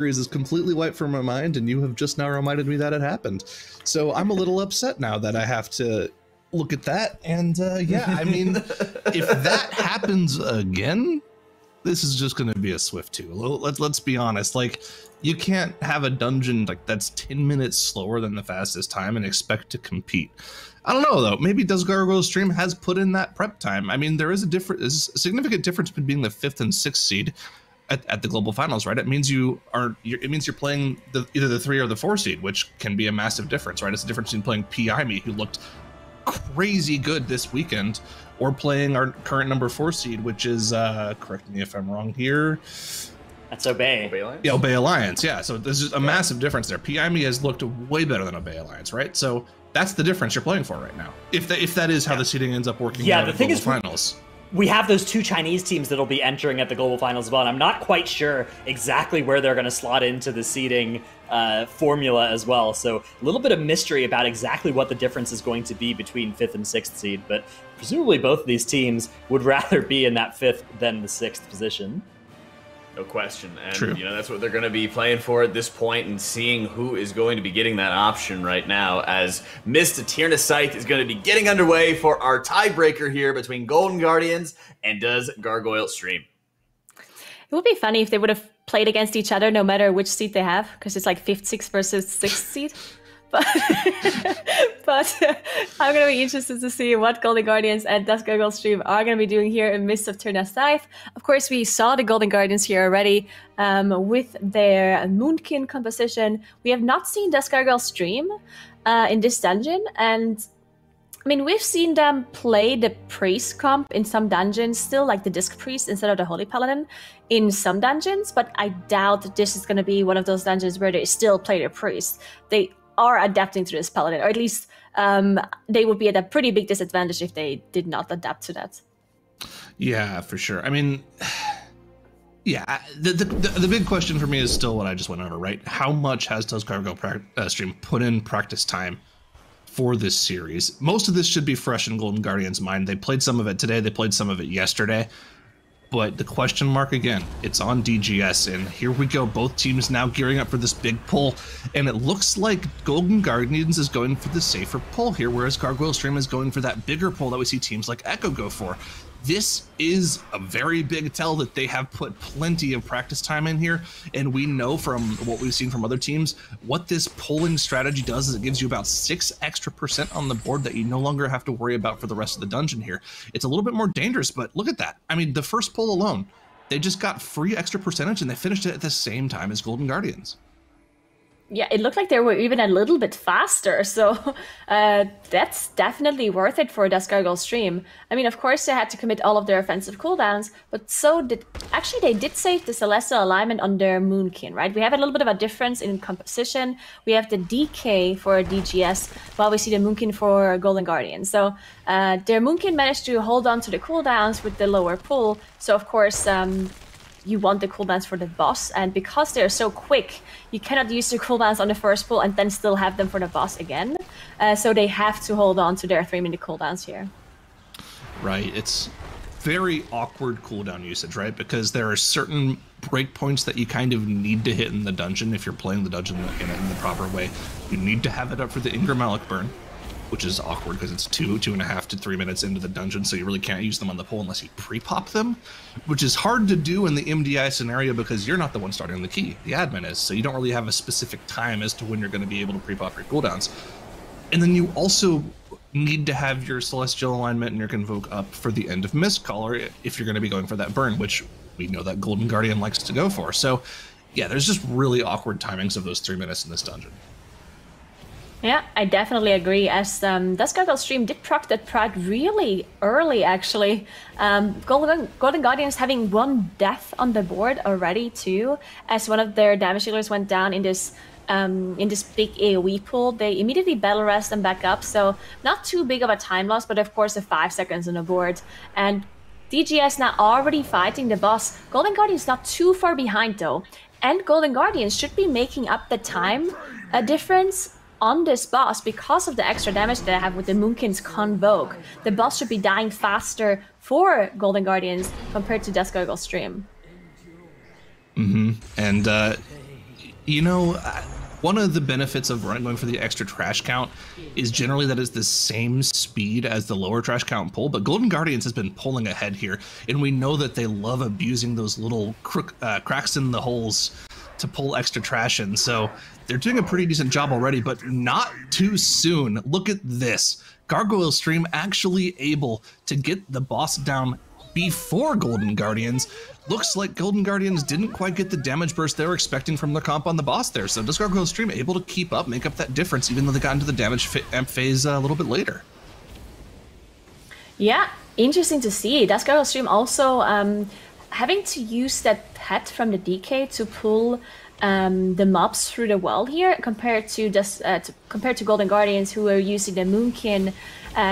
is completely wiped from my mind, and you have just now reminded me that it happened. So I'm a little upset now that I have to look at that. And yeah, I mean, if that happens again, this is just going to be a Swift 2. Let's be honest. Like, you can't have a dungeon like that's 10 minutes slower than the fastest time and expect to compete. I don't know though. Maybe Does Gargoyle stream has put in that prep time. I mean, there is a significant difference between being the 5th and 6th seed at the global finals, right? It means you're playing either the 3 or the 4 seed, which can be a massive difference, right? It's the difference between playing PI who looked crazy good this weekend, or playing our current number 4 seed, which is correct me if I'm wrong here. That's Obey. Yeah, Obey Alliance. Yeah, so there's just a massive difference there. PI has looked way better than Obey Alliance, right? So that's the difference you're playing for right now. If that is how the seeding ends up working. Yeah, out the in thing global is, finals. We have those 2 Chinese teams that'll be entering at the global finals as well, and I'm not quite sure exactly where they're going to slot into the seeding formula as well. So a little bit of mystery about exactly what the difference is going to be between 5th and 6th seed, but presumably both of these teams would rather be in that 5th than the 6th position. No question. And True. You know, that's what they're going to be playing for at this point, and seeing who is going to be getting that option right now, as Mist TIRNA SCITHE is going to be getting underway for our tiebreaker here between Golden Guardians and Does Gargoyle stream. It would be funny if they would have played against each other no matter which seed they have, because it's like 5th, 6th versus 6th seed. But, I'm going to be interested to see what Golden Guardians and Does Gargoyle stream are going to be doing here in Mist of TIRNA SCITHE. Of course, we saw the Golden Guardians here already with their Moonkin composition. We have not seen Does Gargoyle stream in this dungeon, and I mean, we've seen them play the priest comp in some dungeons, still like the disc priest instead of the holy paladin in some dungeons, but I doubt that this is going to be one of those dungeons where they still play the priest. They are adapting to this paladin, or at least they would be at a pretty big disadvantage if they did not adapt to that. Yeah, for sure. I mean, yeah, the big question for me is still what I just went over, right? How much has Does Gargoyle stream put in practice time for this series? Most of this should be fresh in Golden Guardian's mind. They played some of it today, they played some of it yesterday. But the question mark again, it's on DGS, and here we go. Both teams now gearing up for this big pull, and it looks like Golden Guardians is going for the safer pull here, whereas Gargoyle Stream is going for that bigger pull that we see teams like Echo go for. This is a very big tell that they have put plenty of practice time in here, and we know from what we've seen from other teams, what this polling strategy does is it gives you about 6% extra on the board that you no longer have to worry about for the rest of the dungeon here. It's a little bit more dangerous, but look at that. I mean, the first poll alone, they just got free extra percentage, and they finished it at the same time as Golden Guardians. Yeah, it looked like they were even a little bit faster, so that's definitely worth it for Does Gargoyle stream. I mean, of course, they had to commit all of their offensive cooldowns, but so did... Actually, they did save the Celestial Alignment on their Moonkin, right? We have a little bit of a difference in composition. We have the DK for DGS, while we see the Moonkin for Golden Guardian. So their Moonkin managed to hold on to the cooldowns with the lower pull, so of course... you want the cooldowns for the boss, and because they're so quick, you cannot use the cooldowns on the first pull and then still have them for the boss again. So they have to hold on to their 3-minute cooldowns here. Right, it's very awkward cooldown usage, right? Because there are certain breakpoints that you kind of need to hit in the dungeon if you're playing the dungeon in the proper way. You need to have it up for the Ingram Malik burn, which is awkward because it's 2.5 to 3 minutes into the dungeon, so you really can't use them on the pull unless you pre-pop them, which is hard to do in the MDI scenario because you're not the one starting the key, the admin is, so you don't really have a specific time as to when you're going to be able to pre-pop your cooldowns. And then you also need to have your Celestial Alignment and your Convoke up for the end of Mistcaller if you're going to be going for that burn, which we know that Golden Guardian likes to go for. So yeah, there's just really awkward timings of those 3 minutes in this dungeon. Yeah, I definitely agree, as Does Gargoyle stream did proc that prod really early, actually. Golden Guardians having 1 death on the board already, too, as one of their damage dealers went down in this big AoE pool. They immediately battle rest and back up, so not too big of a time loss, but of course the 5 seconds on the board. And DGS now already fighting the boss. Golden Guardians not too far behind, though, and Golden Guardians should be making up the time difference on this boss because of the extra damage that I have with the Moonkin's Convoke. The boss should be dying faster for Golden Guardians compared to Does Gargoyle stream. And You know, one of the benefits of going for the extra trash count is generally that it's the same speed as the lower trash count pull, but Golden Guardians has been pulling ahead here, and we know that they love abusing those little cracks in the holes to pull extra trash in, so they're doing a pretty decent job already, but not too soon. Look at this. Gargoyle Stream actually able to get the boss down before Golden Guardians. Looks like Golden Guardians didn't quite get the damage burst they were expecting from the comp on the boss there. So does Gargoyle Stream able to keep up, make up that difference, even though they got into the damage phase a little bit later? Yeah, interesting to see. Does Gargoyle Stream also having to use that pet from the DK to pull the mobs through the wall here, compared to Golden Guardians, who are using the Moonkin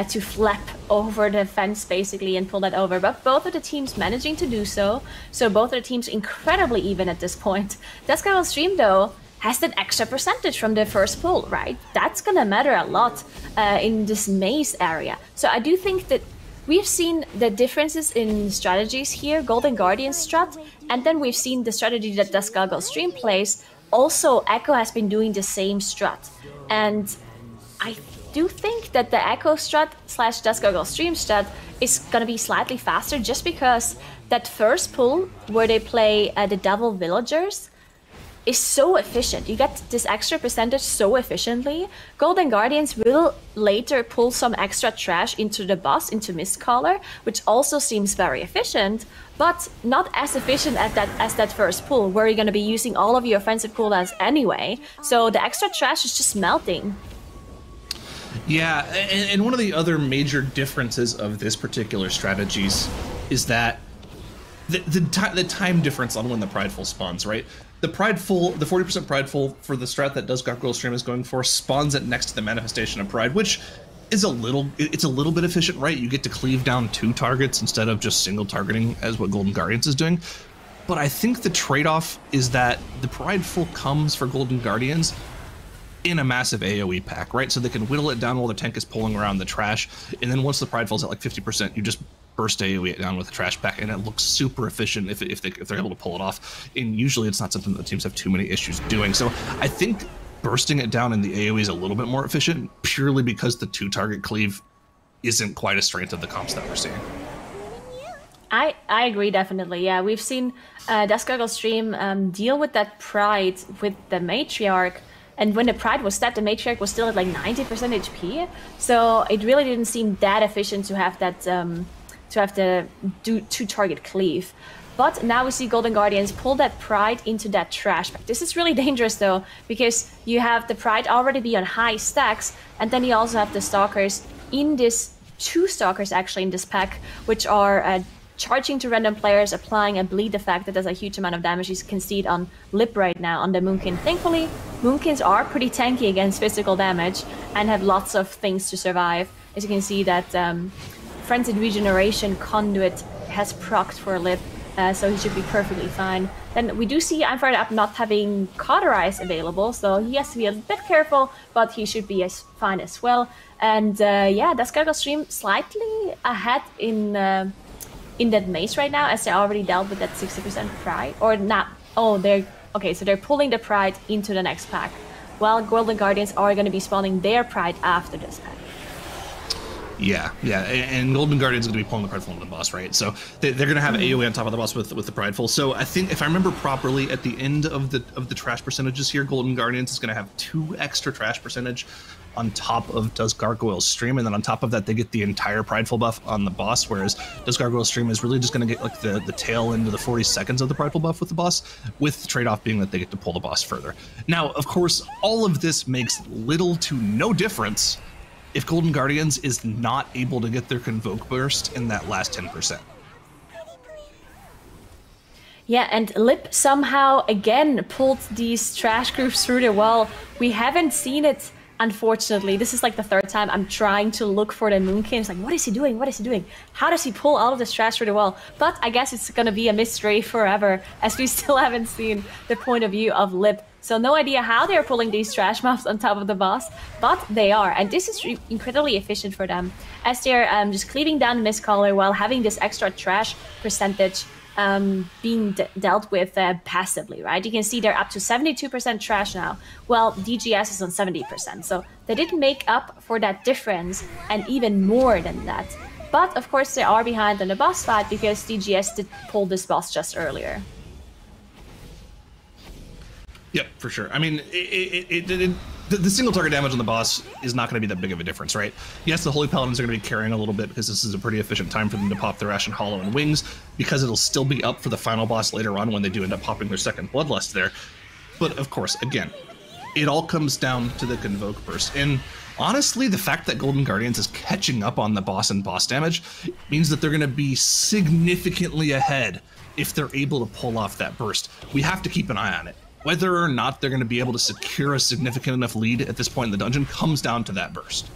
to flap over the fence basically and pull that over. But both of the teams managing to do so. So both of the teams incredibly even at this point. Gargoyle Stream though has that extra percentage from the first pull, right? That's gonna matter a lot in this maze area. So I do think that we've seen the differences in strategies here, Golden Guardian strat, and then we've seen the strategy that Gargoyle Stream plays. Also, Echo has been doing the same strat. And I do think that the Echo strat / Gargoyle Stream strat is gonna be slightly faster, just because that first pull where they play the Devil Villagers is so efficient. You get this extra percentage so efficiently. Golden Guardians will later pull some extra trash into the boss, into Mistcaller, which also seems very efficient, but not as efficient as that first pull, where you're going to be using all of your offensive cooldowns anyway. So the extra trash is just melting. Yeah, and one of the other major differences of this particular strategies is that the time difference on when the Prideful spawns, right? The 40% Prideful for the strat that Gargoyle Stream is going for spawns it next to the Manifestation of Pride, which is a little bit efficient, right? You get to cleave down 2 targets instead of just single targeting as what Golden Guardians is doing. But I think the trade-off is that the Prideful comes for Golden Guardians in a massive AoE pack, right? So they can whittle it down while the tank is pulling around the trash, and then once the Prideful's at like 50%, you just burst AoE it down with a trash pack, and it looks super efficient if they're able to pull it off. And usually it's not something that the teams have too many issues doing. So I think bursting it down in the AoE is a little bit more efficient, purely because the 2-target cleave isn't quite a strength of the comps that we're seeing. I agree, definitely. Yeah, we've seen Gargoyle Stream deal with that Pride with the Matriarch. And when the Pride was set, the Matriarch was still at like 90% HP. So it really didn't seem that efficient to have that to have to do 2-target cleave. But now we see Golden Guardians pull that Pride into that trash pack. This is really dangerous though, because you have the Pride already be on high stacks, and then you also have the Stalkers in this, 2 Stalkers actually in this pack, which are charging to random players, applying a bleed effect that does a huge amount of damage. You can see it on Lip right now on the Moonkin. Thankfully, Moonkins are pretty tanky against physical damage and have lots of things to survive. As you can see that Frenzied Regeneration Conduit has procced for Lip, so he should be perfectly fine. Then we do see I'm Fired Up not having Cauterize available, so he has to be a bit careful, but he should be fine as well. And yeah, Gargoyle Stream slightly ahead in that maze right now, as they already dealt with that 60% Pride, or not. Oh, okay, so they're pulling the Pride into the next pack, while Golden Guardians are going to be spawning their Pride after this pack. Yeah, and Golden Guardians are going to be pulling the Prideful into the boss, right? So they're going to have AoE on top of the boss with the Prideful. So I think, if I remember properly, at the end of the trash percentages here, Golden Guardians is going to have 2 extra trash percentage on top of Gargoyle Stream, and then on top of that, they get the entire Prideful buff on the boss, whereas Gargoyle Stream is really just going to get like the tail end of the 40 seconds of the Prideful buff with the boss, with the trade-off being that they get to pull the boss further. Now, of course, all of this makes little to no difference if Golden Guardians is not able to get their Convoke burst in that last 10%. Yeah, and Lip somehow again pulled these trash groups through the wall. We haven't seen it, unfortunately. This is like the 3rd time I'm trying to look for the Moonkin. It's like, what is he doing? What is he doing? How does he pull all of this trash through the wall? But I guess it's gonna be a mystery forever, as we still haven't seen the point of view of Lip. So no idea how they're pulling these trash mobs on top of the boss, but they are. And this is incredibly efficient for them, as they're just cleaving down the Mistcaller while having this extra trash percentage. being dealt with passively, right? You can see they're up to 72% trash now, while DGS is on 70%. So they did make up for that difference, and even more than that. But of course they are behind on the boss fight because DGS did pull this boss just earlier. Yep, for sure. I mean, the single target damage on the boss is not going to be that big of a difference, right? Yes, the Holy Paladins are going to be carrying a little bit because this is a pretty efficient time for them to pop their Ashen Hollow and Wings, because it'll still be up for the final boss later on when they do end up popping their second Bloodlust there. But of course, again, it all comes down to the Convoke Burst. And honestly, the fact that Golden Guardians is catching up on the boss and boss damage means that they're going to be significantly ahead if they're able to pull off that burst. We have to keep an eye on it. Whether or not they're going to be able to secure a significant enough lead at this point in the dungeon comes down to that burst.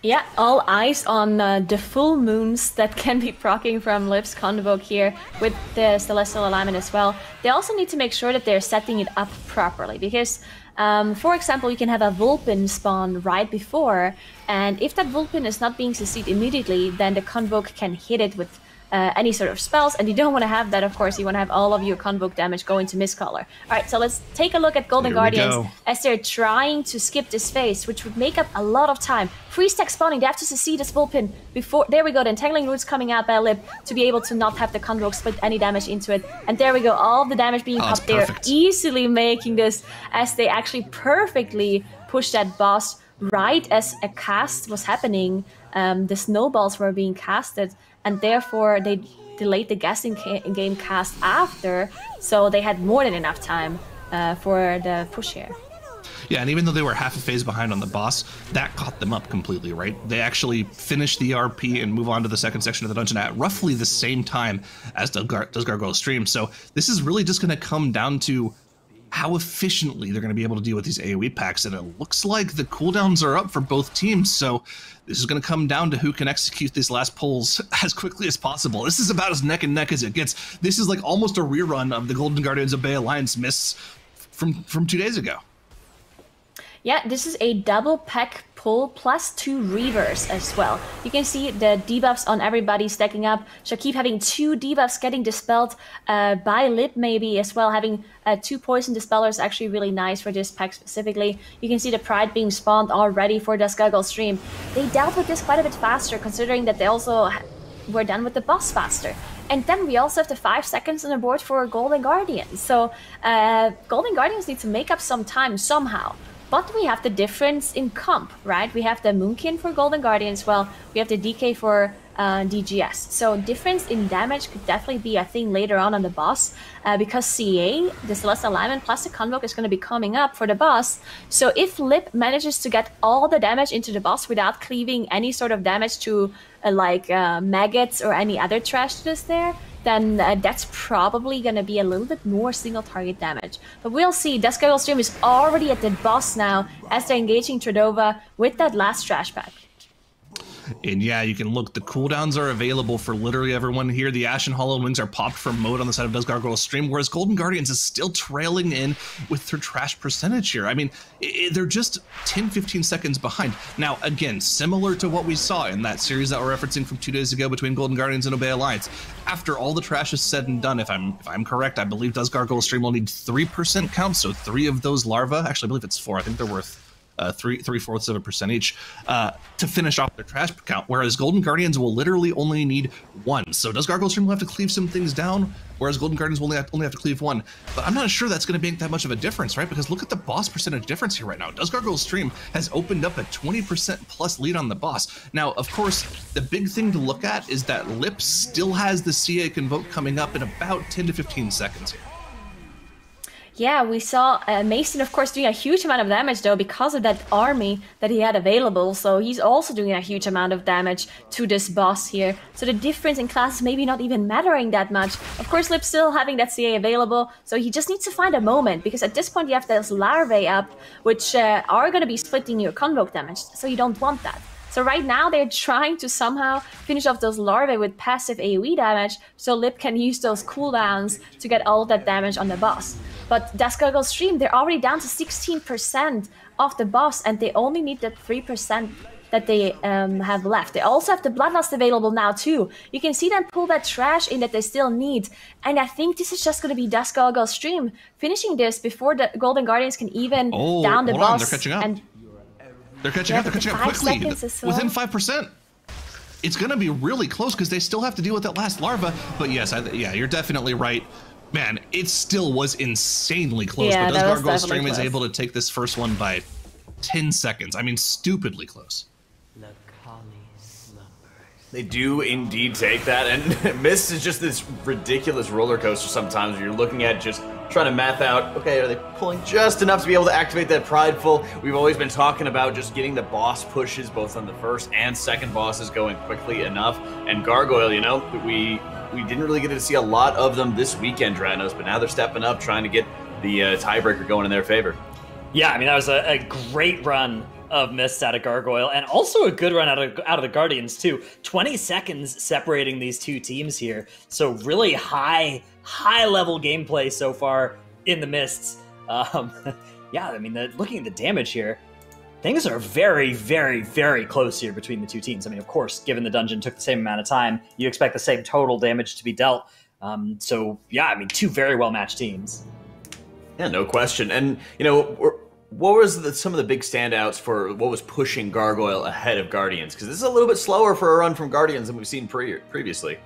Yeah, all eyes on the full moons that can be proccing from Lip's Convoke here with the Celestial Alignment as well. They also need to make sure that they're setting it up properly because, for example, you can have a Vulpin spawn right before, and if that Vulpin is not being CC'd immediately, then the Convoke can hit it with any sort of spells, and you don't want to have that, of course. You want to have all of your Convoke damage go into Mistcaller. Alright, so let's take a look at Golden Guardians as they're trying to skip this phase, which would make up a lot of time. Free stack spawning, they have to CC this Vulpin before. There we go, the Entangling Roots coming out by Lip to be able to not have the Convoke split any damage into it. And there we go, all the damage being popped there, easily making this as they actually perfectly push that boss right as a cast was happening. The snowballs were being casted, and therefore they delayed the guessing game cast after, so they had more than enough time for the push here. Yeah, and even though they were half a phase behind on the boss, that caught them up completely, right? They actually finished the RP and move on to the second section of the dungeon at roughly the same time as does Gargoyle stream. So this is really just going to come down to how efficiently they're going to be able to deal with these AoE packs, and it looks like the cooldowns are up for both teams, so this is going to come down to who can execute these last pulls as quickly as possible. This is about as neck and neck as it gets. This is like almost a rerun of the Golden Guardians of Bay Alliance mists from 2 days ago. Yeah, this is a double pack pull plus 2 reavers as well. You can see the debuffs on everybody stacking up. Shakib having 2 debuffs getting dispelled by Lip maybe as well. Having 2 poison dispellers actually really nice for this pack specifically. You can see the Pride being spawned already for the Gargoyle stream. They dealt with this quite a bit faster considering that they also were done with the boss faster. And then we also have the 5 seconds on the board for Golden Guardians. So Golden Guardians need to make up some time somehow. But we have the difference in comp, right? We have the Moonkin for Golden Guardians, well, we have the DK for DGS. So difference in damage could definitely be a thing later on the boss, because CA, the Celestial Alignment plus the Convoke is going to be coming up for the boss. So if Lip manages to get all the damage into the boss without cleaving any sort of damage to maggots or any other trash that's there, then that's probably going to be a little bit more single target damage. But we'll see. Gargoyle stream is already at the boss now as they're engaging Tredova with that last trash pack. And yeah, you can look, the cooldowns are available for literally everyone here. The Ashen Hollow Wings are popped from mode on the side of Gargoyle stream, whereas Golden Guardians is still trailing in with their trash percentage here. I mean, they're just 10-15 seconds behind. Now, again, similar to what we saw in that series that we're referencing from 2 days ago between Golden Guardians and Obey Alliance. After all the trash is said and done, if I'm correct, I believe Gargoyle stream will need 3% count, so 3 of those larvae, actually I believe it's 4, I think they're worth 3/4% each, to finish off their trash count, whereas Golden Guardians will literally only need 1. So does Gargoyle stream will have to cleave some things down, whereas Golden Guardians will only have to cleave 1. But I'm not sure that's going to make that much of a difference, right? Because look at the boss percentage difference here right now. Gargoyle stream has opened up a 20% plus lead on the boss. Now, of course, the big thing to look at is that Lip still has the CA Convoke coming up in about 10 to 15 seconds here. Yeah, we saw Mason, of course, doing a huge amount of damage, though, because of that army that he had available. So he's also doing a huge amount of damage to this boss here. So the difference in classes maybe not even mattering that much. Of course, Lip's still having that CA available, so he just needs to find a moment, because at this point you have those larvae up, which are going to be splitting your Convoke damage, so you don't want that. So right now they're trying to somehow finish off those larvae with passive AoE damage, so Lip can use those cooldowns to get all that damage on the boss. But Gargoyle stream, they're already down to 16% of the boss, and they only need that 3% that they have left. They also have the Bloodlust available now too. You can see them pull that trash in that they still need. And I think this is just going to be Dusk Gargoyle's stream finishing this before the Golden Guardians can even down the boss. They're catching up. And they're catching up quickly. Well. Within 5%. It's going to be really close because they still have to deal with that last larva. But yes, yeah, you're definitely right. Man, it still was insanely close. Yeah, but Dusk Gargoyle's definitely stream is close. able to take this first one by 10 seconds. I mean, stupidly close. They do indeed take that, and Mist is just this ridiculous roller coaster sometimes where you're looking at just trying to math out, okay, are they pulling just enough to be able to activate that Prideful? We've always been talking about just getting the boss pushes, both on the first and second bosses, going quickly enough, and Gargoyle, you know, we didn't really get to see a lot of them this weekend, Dranos, but now they're stepping up, trying to get the tiebreaker going in their favor. Yeah, I mean, that was a great run of Mist out of Gargoyle, and also a good run out of the Guardians too. 20 seconds separating these two teams here, so really high level gameplay so far in the Mists. Yeah, I mean, looking at the damage here, things are very, very, very close here between the two teams. I mean, of course, given the dungeon took the same amount of time, you expect the same total damage to be dealt. So yeah, I mean, two very well matched teams. Yeah, no question. And you know, what was some of the big standouts for what was pushing Gargoyle ahead of Guardians? Because this is a little bit slower for a run from Guardians than we've seen previously.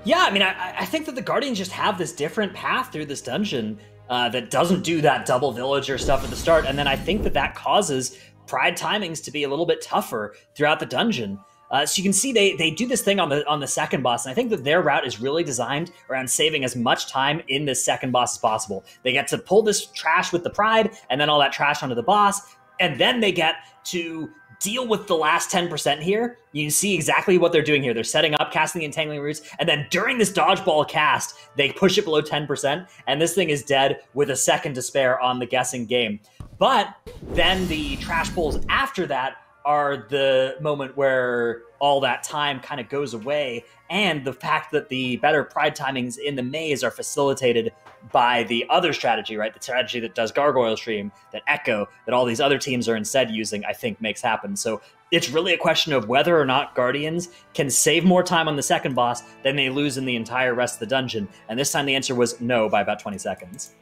Yeah, I mean, I think that the Guardians just have this different path through this dungeon that doesn't do that double villager stuff at the start, and then I think that causes Pride timings to be a little bit tougher throughout the dungeon. So you can see they do this thing on the second boss, and I think that their route is really designed around saving as much time in this second boss as possible. They get to pull this trash with the Pride, and then all that trash onto the boss, and then they get to deal with the last 10% here. You can see exactly what they're doing here. They're setting up, casting the Entangling Roots, and then during this dodgeball cast, they push it below 10%, and this thing is dead with a second to spare on the guessing game. But then the trash pulls after that are the moment where all that time kind of goes away, and the fact that the better Pride timings in the maze are facilitated by the other strategy, right? The strategy that does Gargoyle Stream, that Echo, that all these other teams are instead using, I think makes happen. So it's really a question of whether or not Guardians can save more time on the second boss than they lose in the entire rest of the dungeon. And this time the answer was no by about 20 seconds.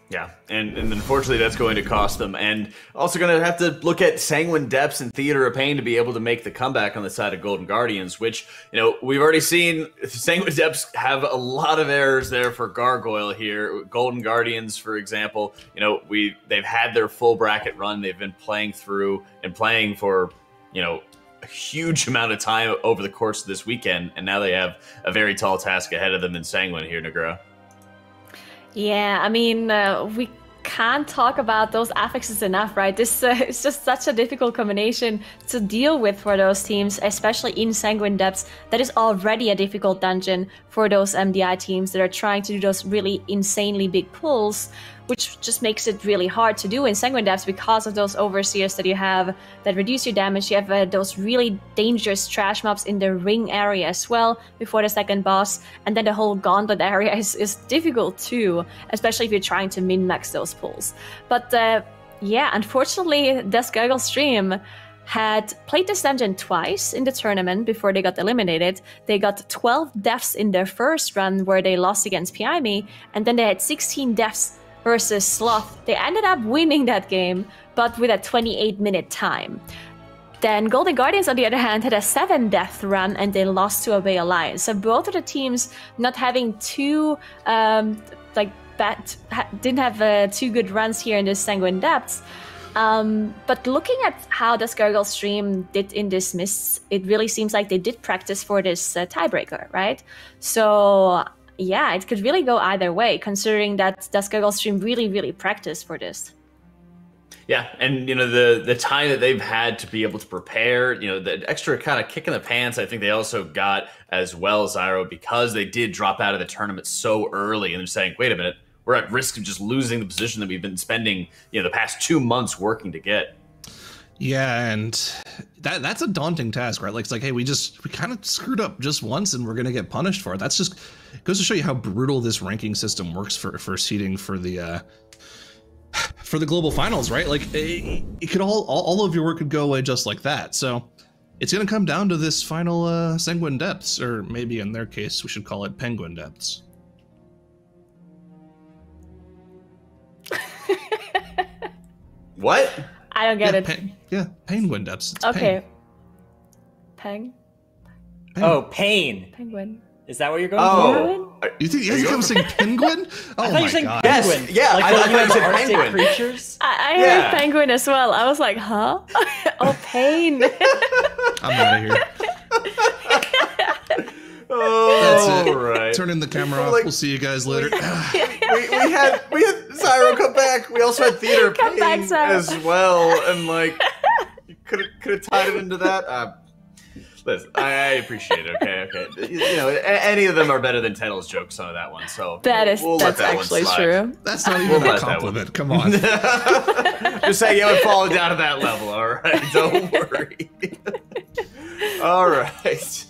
Yeah, and unfortunately that's going to cost them, and also going to have to look at Sanguine Depths and Theater of Pain to be able to make the comeback on the side of Golden Guardians, which, you know, we've already seen Sanguine Depths have a lot of errors there for Gargoyle here. Golden Guardians, for example, you know, they've had their full bracket run, they've been playing through and playing for, you know, a huge amount of time over the course of this weekend, and now they have a very tall task ahead of them in Sanguine here, Negro. Yeah, I mean, we can't talk about those affixes enough, right? This is just such a difficult combination to deal with for those teams, especially in Sanguine Depths. That is already a difficult dungeon for those MDI teams that are trying to do those really insanely big pulls, which just makes it really hard to do in Sanguine Depths because of those overseers that you have that reduce your damage. You have those really dangerous trash mobs in the ring area as well before the second boss, and then the whole gauntlet area is difficult too, especially if you're trying to min-max those pulls. But yeah, unfortunately, Dusk Gargoyle Stream had played this dungeon twice in the tournament before they got eliminated. They got 12 deaths in their first run where they lost against Piami, and then they had 16 deaths versus Sloth. They ended up winning that game, but with a 28-minute time. Then Golden Guardians, on the other hand, had a 7-death run, and they lost to Away Alliance. So both of the teams not having two, didn't have two good runs here in the Sanguine Depths. But looking at how the Gargoyle Stream did in this Mists, it really seems like they did practice for this tiebreaker, right? So yeah, it could really go either way, considering that the Gargoyle Stream really practiced for this. Yeah, and you know, the time that they've had to be able to prepare, you know, the extra kind of kick in the pants, I think they also got as well, Zyro, because they did drop out of the tournament so early, and they're saying, wait a minute, we're at risk of just losing the position that we've been spending, you know, the past 2 months working to get. Yeah, and that's a daunting task, right? Like, it's like, hey, we kind of screwed up just once and we're gonna get punished for it. That's just goes to show you how brutal this ranking system works for seeding for the for the global finals, right? Like it could all of your work could go away just like that. So it's going to come down to this final Sanguine Depths, or maybe in their case we should call it Penguin Depths. What? I don't get it. Penguin Depths. It's Okay. Peng. Oh, pain. Penguin. Is that what you're going for? You think you guys saying penguin? Oh I thought you my were saying god. penguin. Yes, yeah, Like I those thought you said Arctic penguin. creatures. I Yeah. heard penguin as well. I was like, huh? Oh, pain. I'm out of here. Oh, That's it. right. Turning the camera off. Like- We'll see you guys later. we had Zyro come back. We also had Theater of Come Pain back, Zyro. as well, and like you could have tied it into that. Listen, I appreciate it. Okay. You know, any of them are better than Tettle's jokes on that one. So That's let that one actually slide. true. That's not even We'll a let that compliment. Come on. Just saying you haven't fallen down to that level. All right, don't worry. All right.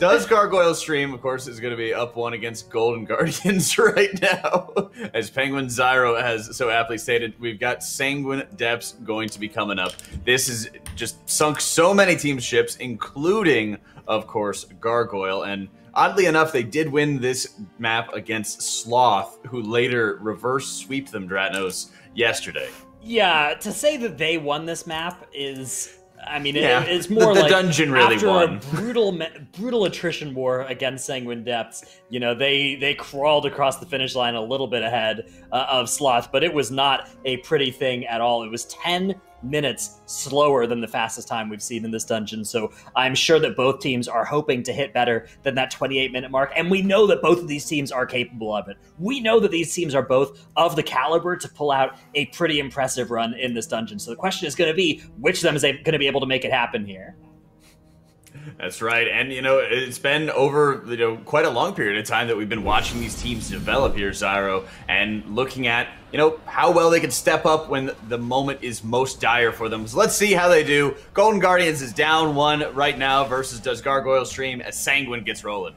Does Gargoyle stream, of course, is going to be up 1 against Golden Guardians right now. As Penguin Zyro has so aptly stated, we've got Sanguine Depths going to be coming up. This has just sunk so many team ships, including, of course, Gargoyle. And oddly enough, they did win this map against Sloth, who later reverse sweeped them, Dratnos, yesterday. Yeah, to say that they won this map is... I mean, Yeah, it's more the like dungeon really after won. a brutal attrition war against Sanguine Depths. You know, they crawled across the finish line a little bit ahead of Sloth, but it was not a pretty thing at all. It was 10 minutes slower than the fastest time we've seen in this dungeon. So I'm sure that both teams are hoping to hit better than that 28-minute mark. And we know that both of these teams are capable of it. We know that these teams are both of the caliber to pull out a pretty impressive run in this dungeon. So the question is going to be, which of them is going to be able to make it happen here? That's right, and you know it's been over quite a long period of time that we've been watching these teams develop here, Zyro, and looking at how well they can step up when the moment is most dire for them. So let's see how they do. Golden Guardians is down 1 right now versus Does Gargoyle stream as Sanguine gets rolling.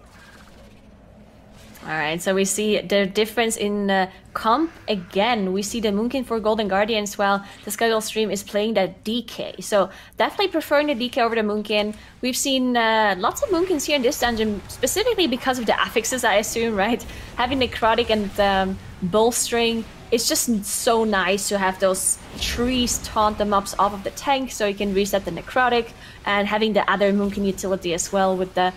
All right, so we see the difference in comp again. We see the Moonkin for Golden Guardians, while the Gargoyle stream is playing that DK. So definitely preferring the DK over the Moonkin. We've seen lots of Moonkins here in this dungeon, specifically because of the affixes, I assume, right? Having Necrotic and Bolstering, it's just so nice to have those trees taunt the mobs off of the tank so you can reset the Necrotic, and having the other Moonkin utility as well with the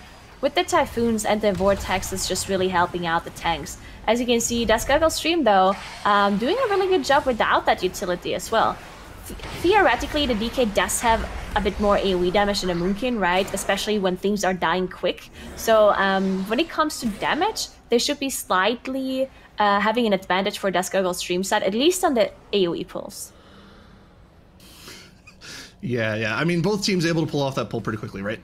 Typhoons and the Vortexes just really helping out the tanks. As you can see, Gargoyle stream, though, doing a really good job without that utility as well. Theoretically, the DK does have a bit more AoE damage than a Moonkin, right? Especially when things are dying quick. So when it comes to damage, they should be slightly having an advantage for Gargoyle stream side, at least on the AoE pulls. Yeah. I mean, both teams able to pull off that pull pretty quickly, right?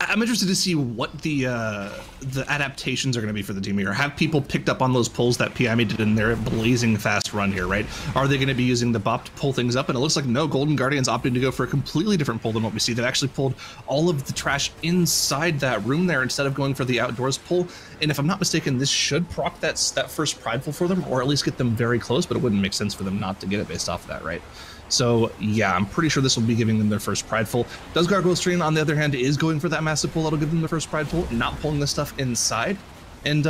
I'm interested to see what the adaptations are going to be for the team here. Have people picked up on those pulls that PIME did in their blazing fast run here, right? Are they going to be using the bop to pull things up? And it looks like no, Golden Guardians opting to go for a completely different pull than what we see. They've actually pulled all of the trash inside that room there instead of going for the outdoors pull. And if I'm not mistaken, this should proc that first prideful for them, or at least get them very close, but it wouldn't make sense for them not to get it based off of that, right? So yeah, I'm pretty sure this will be giving them their first prideful. Does Gargoyle stream, on the other hand, is going for that massive pull that'll give them the first prideful, not pulling this stuff inside. And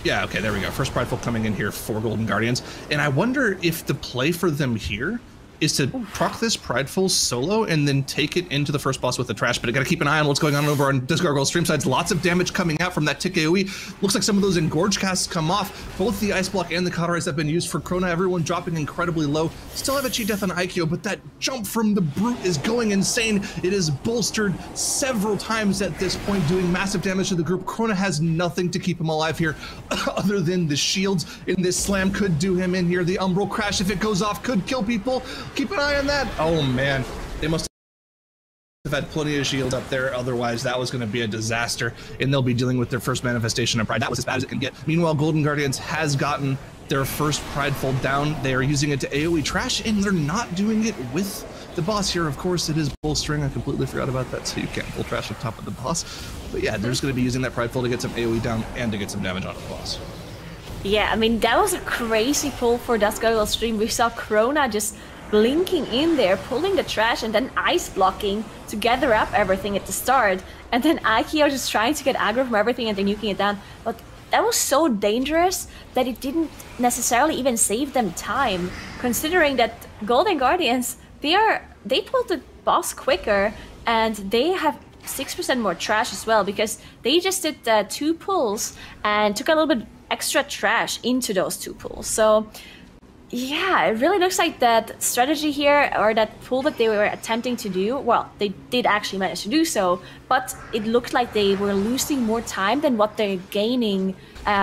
yeah, okay, there we go. First prideful coming in here for Golden Guardians. And I wonder if the play for them here is to proc this prideful solo and then take it into the first boss with the trash. But I gotta keep an eye on what's going on over on Does Gargoyle stream sides. Lots of damage coming out from that tick AoE. Looks like some of those engorge casts come off. Both the ice block and the cauterize have been used for Krona. Everyone dropping incredibly low. Still have a cheat death on Aikyo, but that jump from the brute is going insane. It is bolstered several times at this point, doing massive damage to the group. Krona has nothing to keep him alive here other than the shields, and this slam could do him in here. The Umbral Crash, if it goes off, could kill people. Keep an eye on that. Oh man, they must have had plenty of shield up there, otherwise that was going to be a disaster, and they'll be dealing with their first manifestation of pride. That was as bad as it can get. Meanwhile, Golden Guardians has gotten their first prideful down. They are using it to AoE trash, and they're not doing it with the boss here. Of course, it is bolstering. I completely forgot about that, so you can't pull trash on top of the boss. But yeah, they're just going to be using that prideful to get some AoE down and to get some damage onto the boss. Yeah, I mean, that was a crazy pull for Dusk Gargoyle stream. We saw Krona just blinking in there, pulling the trash, and then ice blocking to gather up everything at the start. And then Aikio just trying to get aggro from everything and then nuking it down. But that was so dangerous that it didn't necessarily even save them time, considering that Golden Guardians, they pulled the boss quicker, and they have 6% more trash as well, because they just did 2 pulls and took a little bit extra trash into those 2 pulls. So yeah, it really looks like that strategy here, or that pull that they were attempting to do, well, they did actually manage to do so, but it looked like they were losing more time than what they're gaining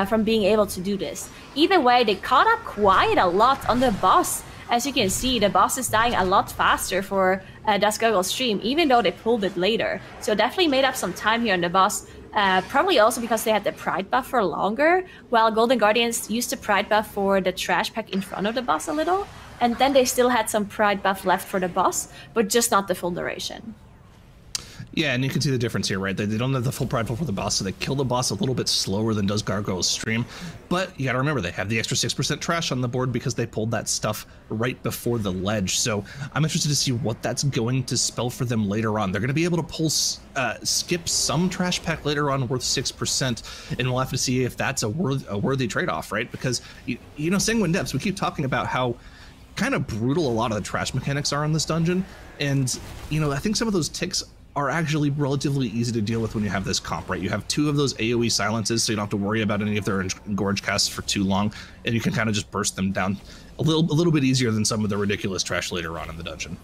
from being able to do this. Either way, they caught up quite a lot on the boss. As you can see, the boss is dying a lot faster for Dusk Gargoyle stream, even though they pulled it later. So definitely made up some time here on the boss. Probably also because they had the Pride buff for longer, while Golden Guardians used the Pride buff for the trash pack in front of the boss a little, and then they still had some Pride buff left for the boss, but just not the full duration. Yeah, and you can see the difference here, right? They don't have the full Pride buff for the boss, so they kill the boss a little bit slower than does Gargoyle's stream. But you gotta remember, they have the extra 6% trash on the board because they pulled that stuff right before the ledge. So I'm interested to see what that's going to spell for them later on. They're gonna be able to pull, skip some trash pack later on worth 6%, and we'll have to see if that's a worthy trade-off, right? Because, you know, Sanguine Depths, we keep talking about how kind of brutal a lot of the trash mechanics are in this dungeon. And, you know, I think some of those ticks are actually relatively easy to deal with when you have this comp, right? You have 2 of those AoE silences, so you don't have to worry about any of their engorge casts for too long, and you can kind of just burst them down a little bit easier than some of the ridiculous trash later on in the dungeon.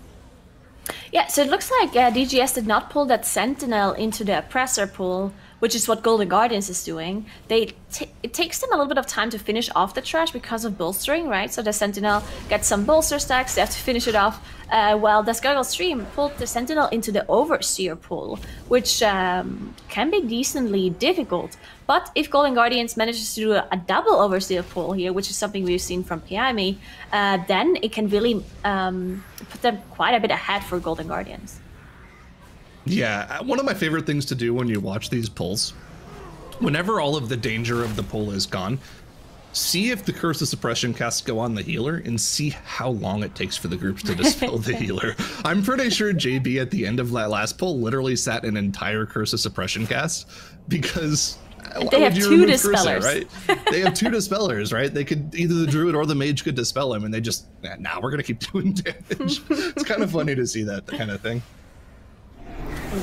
Yeah, so it looks like DGS did not pull that Sentinel into the Oppressor pool, which is what Golden Guardians is doing. It takes them a little bit of time to finish off the trash because of bolstering, right? So the Sentinel gets some bolster stacks, they have to finish it off, while the Gargoyle stream pulled the Sentinel into the Overseer pool, which can be decently difficult. But if Golden Guardians manages to do a double Overseer pull here, which is something we've seen from PIME, then it can really put them quite a bit ahead for Golden Guardians. Yeah, one of my favorite things to do when you watch these pulls, whenever all of the danger of the pull is gone, see if the Curse of Suppression casts go on the healer and see how long it takes for the groups to dispel the healer. I'm pretty sure JB at the end of that last pull literally sat an entire Curse of Suppression cast, because they have 2 dispellers, right? They have 2 dispellers, right? They could, either the druid or the mage could dispel him, and they just, nah, we're gonna keep doing damage. It's kind of funny to see that kind of thing.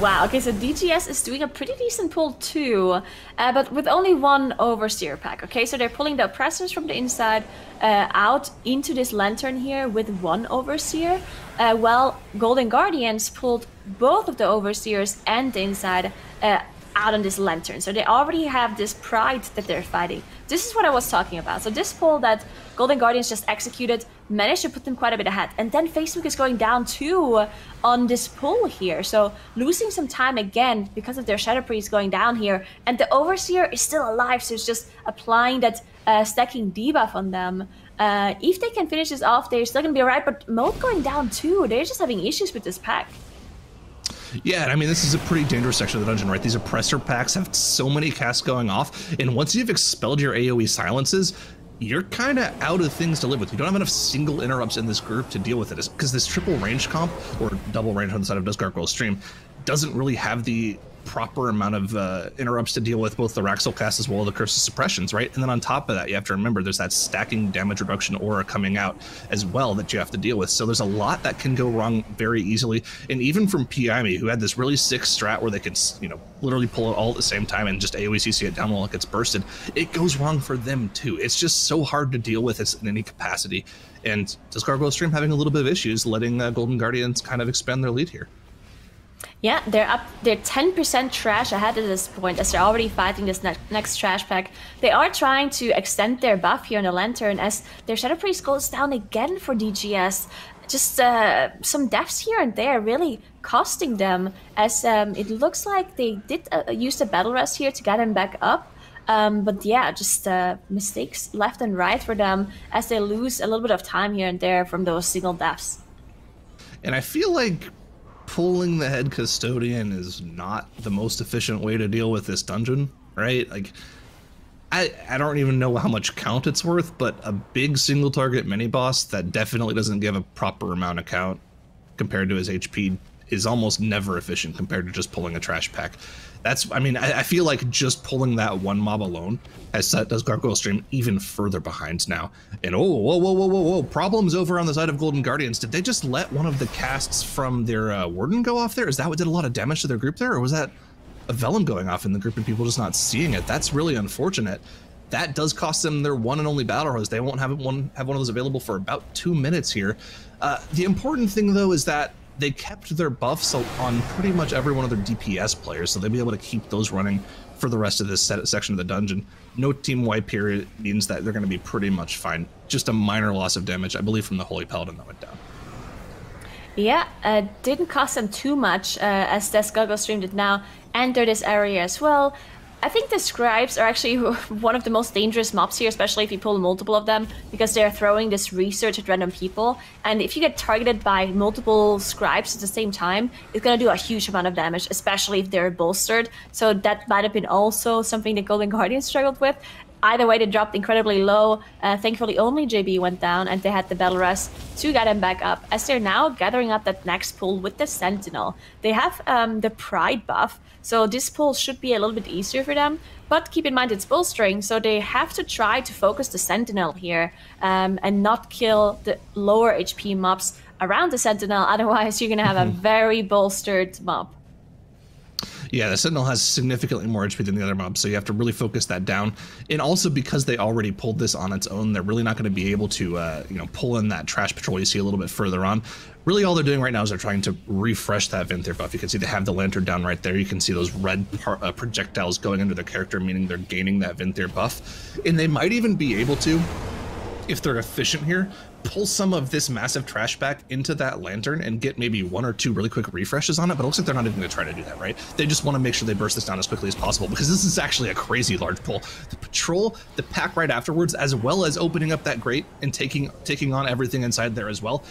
Wow, okay, so DGS is doing a pretty decent pull too, but with only 1 Overseer pack, okay? So they're pulling the Oppressors from the inside out into this Lantern here with 1 Overseer, while Golden Guardians pulled both of the Overseers and the inside out on this Lantern. So they already have this Pride that they're fighting. This is what I was talking about. So this pull that Golden Guardians just executed managed to put them quite a bit ahead. And then Facebook is going down too on this pull here. So losing some time again because of their Shadow Priest going down here. And the Overseer is still alive, so it's just applying that stacking debuff on them. If they can finish this off, they're still going to be alright, but Mode going down too. They're just having issues with this pack. Yeah, and I mean, this is a pretty dangerous section of the dungeon, right? These Oppressor packs have so many casts going off, and once you've expelled your AoE silences, you're kind of out of things to live with. You don't have enough single interrupts in this group to deal with it, because this triple range comp, or double range on the side of Dusk Gargoyle stream, doesn't really have the proper amount of interrupts to deal with both the Raxel cast as well as the Curse of Suppressions, right? And then on top of that, you have to remember there's that stacking damage reduction aura coming out as well that you have to deal with. So there's a lot that can go wrong very easily. And even from PIME, who had this really sick strat where they can, you know, literally pull it all at the same time and just AoE CC it down while it gets bursted, it goes wrong for them too. It's just so hard to deal with in any capacity. And Dusk Gargoyle stream having a little bit of issues letting Golden Guardians kind of expand their lead here. Yeah, they're 10% trash ahead at this point, as they're already fighting this next trash pack. They are trying to extend their buff here on the Lantern as their Shadow Priest goes down again for DGS. Just some deaths here and there really costing them, as it looks like they did use the Battle Rest here to get him back up. But yeah, just mistakes left and right for them as they lose a little bit of time here and there from those single deaths. And I feel like pulling the head custodian is not the most efficient way to deal with this dungeon, right? Like, I don't even know how much count it's worth, but a big single target mini boss that definitely doesn't give a proper amount of count compared to his HP is almost never efficient compared to just pulling a trash pack. That's, I mean, I feel like just pulling that one mob alone has set does Gargoyle Stream even further behind now. And whoa, problems over on the side of Golden Guardians. Did they just let one of the casts from their Warden go off there? Is that what did a lot of damage to their group there? Or was that a Vellum going off in the group and people just not seeing it? That's really unfortunate. That does cost them their one and only battle rose. They won't have one of those available for about 2 minutes here. The important thing though is that they kept their buffs on pretty much every one of their DPS players, so they'll be able to keep those running for the rest of this section of the dungeon. No team wipe here means that they're going to be pretty much fine. Just a minor loss of damage, I believe, from the Holy Paladin that went down. Yeah, didn't cost them too much, as this Gargoyle Stream did now enter this area as well. I think the scribes are actually one of the most dangerous mobs here, especially if you pull multiple of them, because they're throwing this research at random people. And if you get targeted by multiple scribes at the same time, it's going to do a huge amount of damage, especially if they're bolstered. So that might have been also something that Golden Guardians struggled with. Either way, they dropped incredibly low. Thankfully, only JB went down, and they had the Battle Rest to get him back up, as they're now gathering up that next pull with the Sentinel. They have the Pride buff, so this pull should be a little bit easier for them. But keep in mind, it's bolstering, so they have to try to focus the Sentinel here and not kill the lower HP mobs around the Sentinel. Otherwise, you're going to have a very bolstered mob. Yeah, the Sentinel has significantly more HP than the other mobs, so you have to really focus that down. And also because they already pulled this on its own, they're really not going to be able to, pull in that trash patrol you see a little bit further on. Really all they're doing right now is they're trying to refresh that Venthyr buff. You can see they have the lantern down right there. You can see those red projectiles going under their character, meaning they're gaining that Venthyr buff. And they might even be able to, if they're efficient here, pull some of this massive trash back into that lantern and get maybe 1 or 2 really quick refreshes on it, but it looks like they're not even going to try to do that, right? They just want to make sure they burst this down as quickly as possible, because this is actually a crazy large pull. The patrol, the pack right afterwards, as well as opening up that grate and taking on everything inside there as well,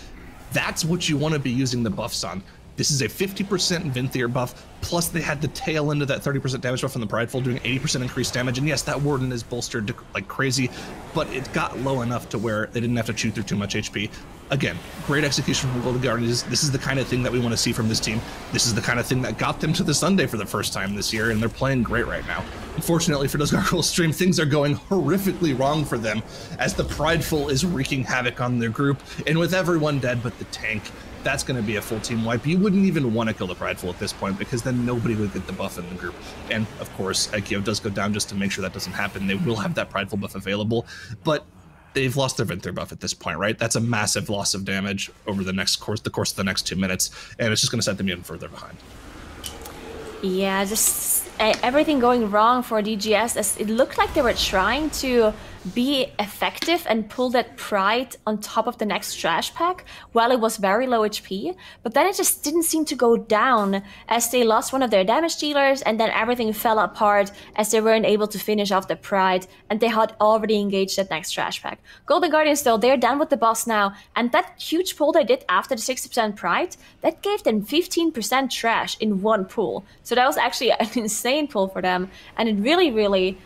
that's what you want to be using the buffs on. This is a 50% Venthyr buff, plus they had the tail end of that 30% damage buff from the Prideful, doing 80% increased damage. And yes, that Warden is bolstered like crazy, but it got low enough to where they didn't have to chew through too much HP. Again, great execution from Golden Guardians. This is the kind of thing that we want to see from this team. This is the kind of thing that got them to the Sunday for the first time this year, and they're playing great right now. Unfortunately for those Gargoyle Stream, things are going horrifically wrong for them, as the Prideful is wreaking havoc on their group, and with everyone dead but the tank, that's going to be a full team wipe. You wouldn't even want to kill the Prideful at this point, because then nobody would get the buff in the group. And of course, Aikyo does go down just to make sure that doesn't happen. They will have that Prideful buff available, but they've lost their Venthyr buff at this point, right? That's a massive loss of damage over the course of the next 2 minutes, and it's just going to set them even further behind. Yeah, just everything going wrong for DGS, as it looked like they were trying to be effective and pull that Pride on top of the next trash pack while it was very low HP, but then it just didn't seem to go down, as they lost one of their damage dealers, and then everything fell apart as they weren't able to finish off the Pride, and they had already engaged that next trash pack. Golden Guardians though, they're done with the boss now, and that huge pull they did after the 60% Pride, that gave them 15% trash in one pull. So that was actually an insane pull for them, and it really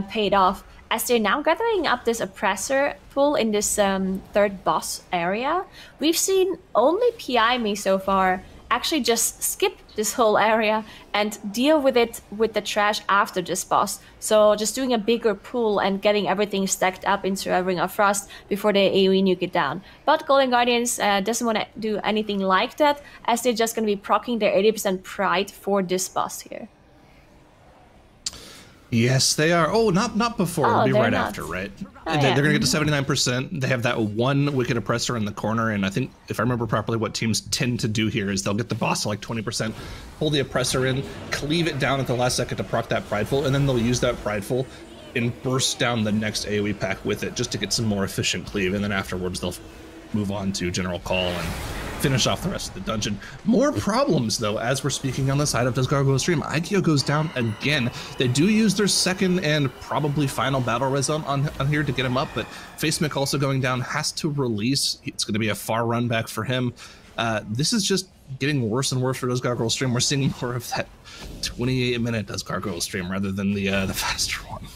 paid off, as they're now gathering up this Oppressor pool in this third boss area. We've seen only PI me so far actually just skip this whole area and deal with it with the trash after this boss. So just doing a bigger pool and getting everything stacked up into a Ring of Frost before they AoE nuke it down. But Golden Guardians doesn't want to do anything like that, as they're just going to be proccing their 80% Pride for this boss here. Yes, they are. Oh, not before. It'll be right not. after, right? Oh, they're yeah. going to get to 79%. They have that one Wicked Oppressor in the corner, and I think, if I remember properly, what teams tend to do here is they'll get the boss to like 20%, pull the Oppressor in, cleave it down at the last second to proc that Prideful, and then they'll use that Prideful and burst down the next AoE pack with it just to get some more efficient cleave, and then afterwards they'll move on to General Call and finish off the rest of the dungeon. More problems, though, as we're speaking on the side of Does Gargoyle Stream. Aikyo goes down again. They do use their second and probably final battle res on here to get him up, but Facemic also going down, has to release. It's going to be a far run back for him. This is just getting worse and worse for Does Gargoyle Stream. We're seeing more of that 28-minute Does Gargoyle Stream rather than the faster one.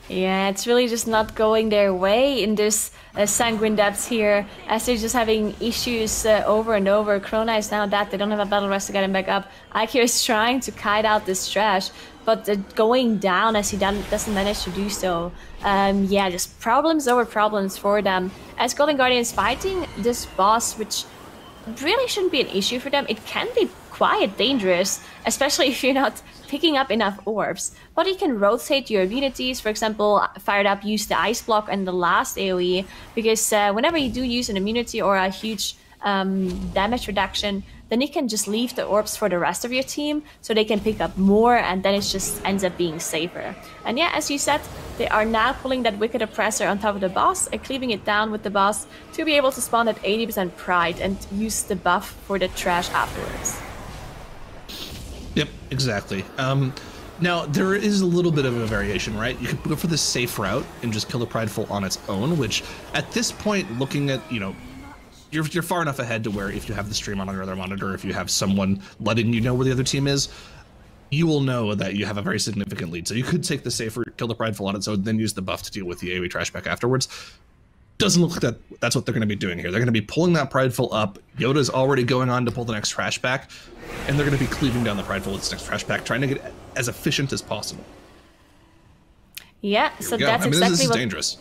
Yeah, it's really just not going their way in this Sanguine depths here, as they're just having issues over and over. Krona is now dead, they don't have a battle rest to get him back up. Ikir is trying to kite out this trash, but going down as he doesn't manage to do so. Yeah, just problems over problems for them. As Golden Guardians fighting this boss, which really shouldn't be an issue for them. It can be quite dangerous, especially if you're not picking up enough orbs. But you can rotate your immunities. For example, fired up, use the ice block and the last AoE, because whenever you do use an immunity or a huge damage reduction, then you can just leave the orbs for the rest of your team so they can pick up more, and then it just ends up being safer. And yeah, as you said, they are now pulling that Wicked Oppressor on top of the boss and cleaving it down with the boss to be able to spawn at 80% Pride and use the buff for the trash afterwards. Yep, exactly. Now, there is a little bit of a variation, right? You could go for the safe route and just kill the Prideful on its own, which at this point, looking at, you know, you're far enough ahead to where if you have the stream on your other monitor, if you have someone letting you know where the other team is, you will know that you have a very significant lead. So you could take the safer, kill the Prideful on its own, then use the buff to deal with the AoE trash back afterwards. Doesn't look like that's what they're going to be doing here. They're going to be pulling that Prideful up. Yoda's already going on to pull the next trash back, and they're going to be cleaving down the Prideful with its next trash back, trying to get as efficient as possible. Yeah, so that's exactly this is dangerous.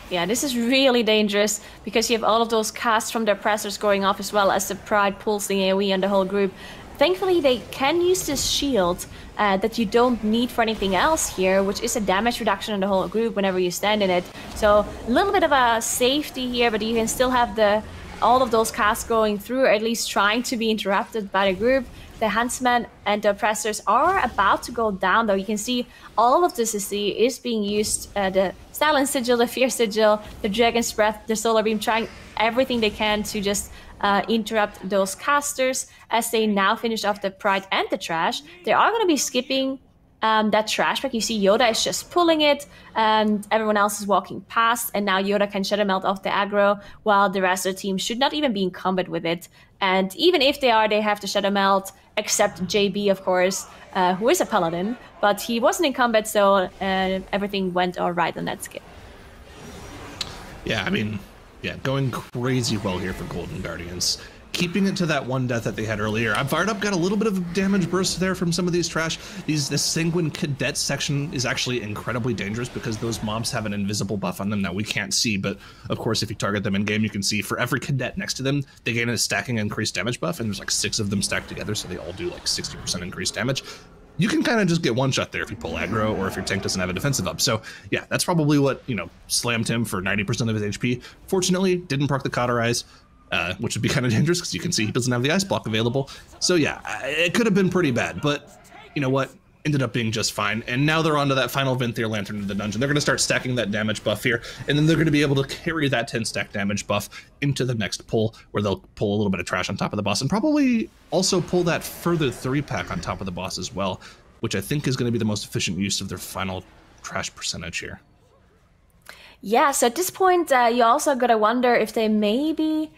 Yeah, this is really dangerous because you have all of those casts from the oppressors going off as well as the Pride pulls the AoE on the whole group. Thankfully, they can use this shield that you don't need for anything else here, which is a damage reduction on the whole group whenever you stand in it. So a little bit of a safety here, but you can still have all of those casts going through, or at least trying to be interrupted by the group. The Huntsman and the Oppressors are about to go down, though. You can see all of this is being used. The Silent Sigil, the Fierce Sigil, the Dragon's Breath, the Solar Beam, trying everything they can to just interrupt those casters. As they now finish off the Pride and the Trash, they are going to be skipping that trash back. You see Yoda is just pulling it, and everyone else is walking past, and now Yoda can Shadow Melt off the aggro, while the rest of the team should not even be in combat with it. And even if they are, they have to Shadow Melt, except JB, of course, who is a Paladin, but he wasn't in combat, so everything went all right on that skip. Yeah, I mean, yeah, going crazy well here for Golden Guardians. Keeping it to that one death that they had earlier. I'm fired up, got a little bit of damage burst there from some of these trash. This Sanguine Cadet section is actually incredibly dangerous because those mobs have an invisible buff on them that we can't see, but of course if you target them in game, you can see for every cadet next to them, they gain a stacking increased damage buff, and there's like 6 of them stacked together, so they all do like 60% increased damage. You can kind of just get one shot there if you pull aggro or if your tank doesn't have a defensive up. So yeah, that's probably what, you know, slammed him for 90% of his HP. Fortunately, didn't proc the Cauterize, which would be kind of dangerous because you can see he doesn't have the ice block available. So yeah, it could have been pretty bad, but you know what? Ended up being just fine. And now they're onto that final Venthyr Lantern in the dungeon. They're going to start stacking that damage buff here, and then they're going to be able to carry that 10 stack damage buff into the next pull, where they'll pull a little bit of trash on top of the boss, and probably also pull that further 3-pack on top of the boss as well, which I think is going to be the most efficient use of their final trash percentage here. Yeah, so at this point, you also gotta wonder if they maybe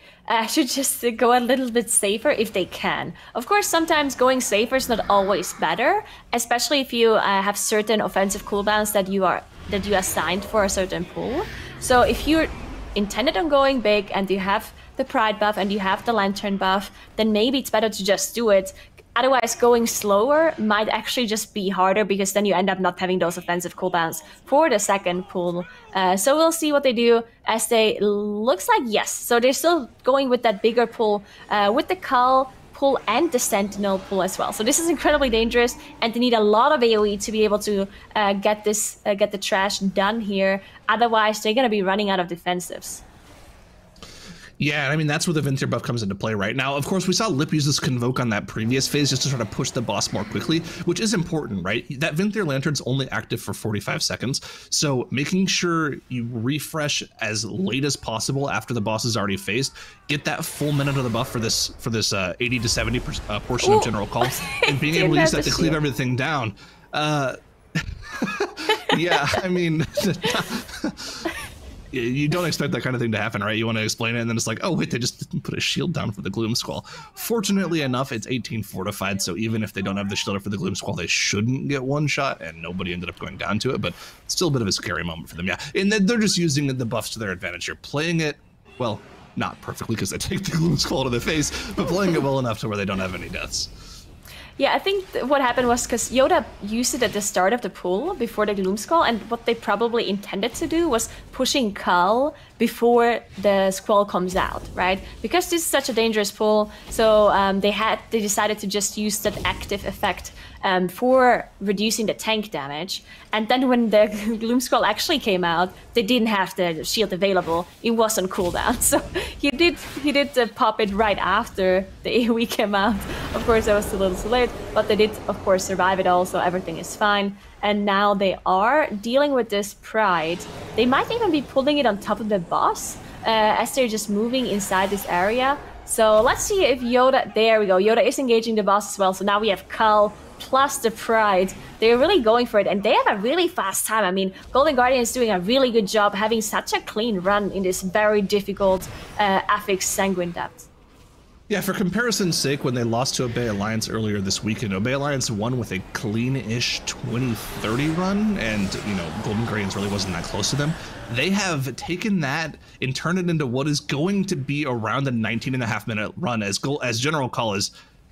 should just go a little bit safer if they can. Of course, sometimes going safer is not always better, especially if you have certain offensive cooldowns that you assigned for a certain pool. So if you're intended on going big and you have the Pride buff and you have the Lantern buff, then maybe it's better to just do it. Otherwise, going slower might actually just be harder because then you end up not having those offensive cooldowns for the second pull. So we'll see what they do as they looks like yes. So they're still going with that bigger pull with the Cull pull and the Sentinel pull as well. So this is incredibly dangerous, and they need a lot of AoE to be able to get the trash done here. Otherwise, they're gonna be running out of defensives. Yeah, I mean, that's where the Venthyr buff comes into play right now. Of course, we saw Lip use this Convoke on that previous phase just to try to push the boss more quickly, which is important, right? That Venthyr Lantern's only active for 45 seconds, so making sure you refresh as late as possible after the boss is already phased, get that full minute of the buff for this 80 to 70 portion of General Call, and being able to use that to cleave everything down. Yeah, I mean... You don't expect that kind of thing to happen, right? You want to explain it, and then it's like, oh, wait, they just didn't put a shield down for the Gloom Squall. Fortunately enough, it's 18 fortified, so even if they don't have the shield for the Gloom Squall, they shouldn't get one shot, and nobody ended up going down to it, but it's still a bit of a scary moment for them, yeah. And they're just using the buffs to their advantage. You're playing it, well, not perfectly, because they take the Gloom Squall to the face, but playing it well enough to where they don't have any deaths. Yeah, I think what happened was because Yoda used it at the start of the pool before the Gloom Squall, and what they probably intended to do was pushing Kull before the Squall comes out, right? Because this is such a dangerous pool, so they decided to just use that active effect for reducing the tank damage. And then when the Gloom Squall actually came out, they didn't have the shield available. It was on cooldown, so he did pop it right after the AoE came out. Of course, that was a little too late, but they did, of course, survive it all, so everything is fine. And now they are dealing with this Pride. They might even be pulling it on top of the boss as they're just moving inside this area. So let's see if Yoda, there we go, Yoda is engaging the boss as well. So now we have Kull plus the Pride. They're really going for it, and they have a really fast time. I mean, Golden Guardian is doing a really good job having such a clean run in this very difficult affix Sanguine depth. Yeah, for comparison's sake, when they lost to Obey Alliance earlier this weekend, Obey Alliance won with a clean-ish 20-30 run, and, you know, Golden Guardians really wasn't that close to them. They have taken that and turned it into what is going to be around a 19.5-minute run, as General Kull is,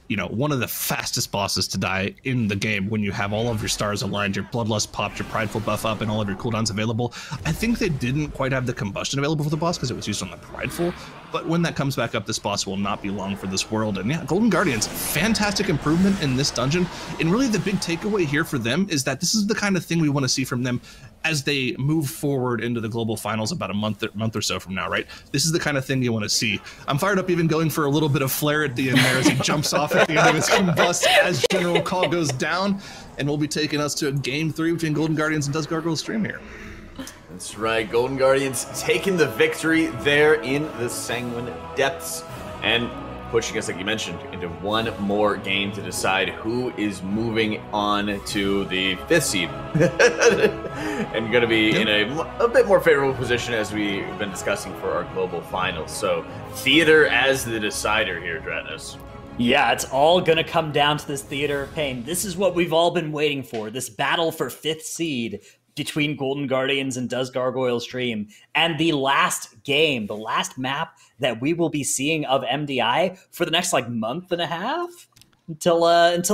you know, one of the fastest bosses to die in the game when you have all of your stars aligned, your Bloodlust popped, your Prideful buff up, and all of your cooldowns available. I think they didn't quite have the Combustion available for the boss because it was used on the Prideful, but when that comes back up, this boss will not be long for this world. And yeah, Golden Guardians, fantastic improvement in this dungeon, and really the big takeaway here for them is that this is the kind of thing we want to see from them as they move forward into the global finals about a month or so from now, right? This is the kind of thing you want to see. I'm fired up even going for a little bit of flare at the end there as he jumps off at the end of his combust as General Kull goes down, and we'll be taking us to a game 3 between Golden Guardians and Does Gargoyle stream here. That's right, Golden Guardians taking the victory there in the Sanguine depths and pushing us, like you mentioned, into one more game to decide who is moving on to the 5th seed and going to be in a bit more favorable position as we've been discussing for our global finals. So Theater as the decider here, Dratnos. Yeah, it's all going to come down to this Theater of Pain. This is what we've all been waiting for, this battle for 5th seed between Golden Guardians and Does Gargoyle stream. And the last game, the last map that we will be seeing of MDI for the next like month and a half until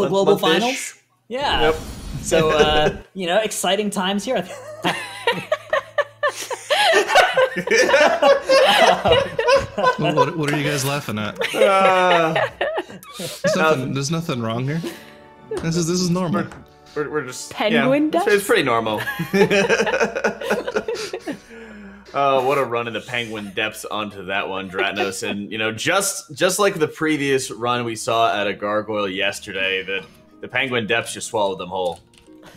global finals. Yeah. Yep. So you know, exciting times here. What are you guys laughing at? There's nothing wrong here. This is normal. We're just penguin depths? It's pretty normal. What a run in the penguin depths onto that one, Dratnos. And you know, just like the previous run we saw at a Gargoyle yesterday, the penguin depths just swallowed them whole.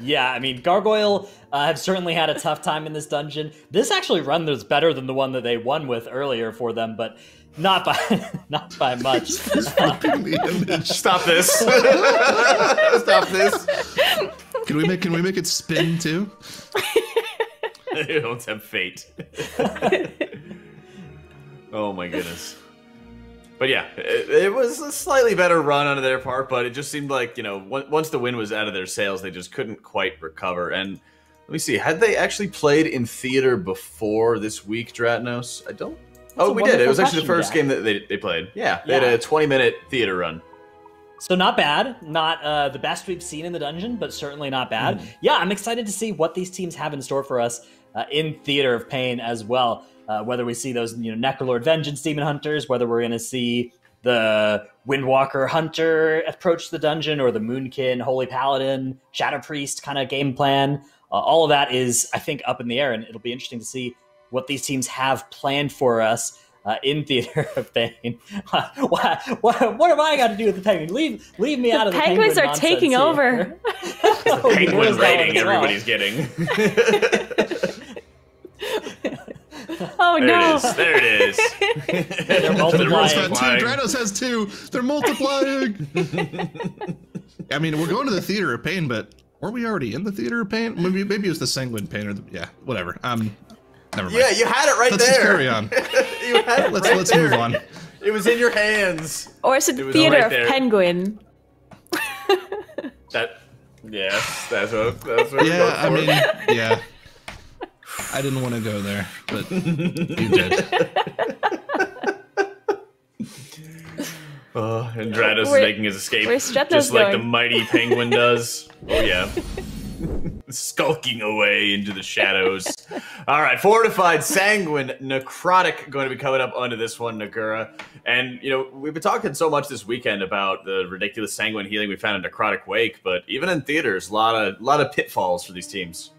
Yeah, I mean, Gargoyle have certainly had a tough time in this dungeon. This actually run is better than the one that they won with earlier for them, but not by much. Stop this. Stop this. Can we make it spin too? You don't have fate. Oh my goodness. But yeah, it was a slightly better run on their part, but it just seemed like, you know, once the wind was out of their sails, they just couldn't quite recover. And let me see, had they actually played in Theater before this week, Dratnos? I don't. Oh, we did. It was actually the first game that they played. Yeah, they had a 20-minute Theater run. So not bad. Not the best we've seen in the dungeon, but certainly not bad. Yeah, I'm excited to see what these teams have in store for us in Theater of Pain as well. Whether we see those, you know, Necrolord Vengeance Demon Hunters, whether we're going to see the Windwalker Hunter approach the dungeon, or the Moonkin Holy Paladin Shadow Priest kind of game plan. All of that is, I think, up in the air, and it'll be interesting to see what these teams have planned for us in Theater of Pain. What have I got to do with the penguin? Leave me out of the penguin. Penguins are taking over. The penguin rating everybody's getting. Oh no! There it is. They're multiplying. Dranos has 2. They're multiplying. I mean, we're going to the Theater of Pain, but weren't we already in the Theater of Pain? Maybe it was the Sanguine Pain, or yeah, whatever. Never mind. Yeah, you had it right Let's there. just carry on. You had it Let's there. move on. It was in your hands. Or is it was Theater right of there. Penguin? Yes, that's what Yeah, I mean, yeah. I didn't want to go there, but you did. And Drados is making his escape, where's Stratos just like the going? mighty penguin does. Oh yeah. Skulking away into the shadows. All right, Fortified, Sanguine, Necrotic going to be coming up onto this one, Nagura. And, you know, we've been talking so much this weekend about the ridiculous Sanguine healing we found in Necrotic Wake, but even in theaters, a lot of pitfalls for these teams.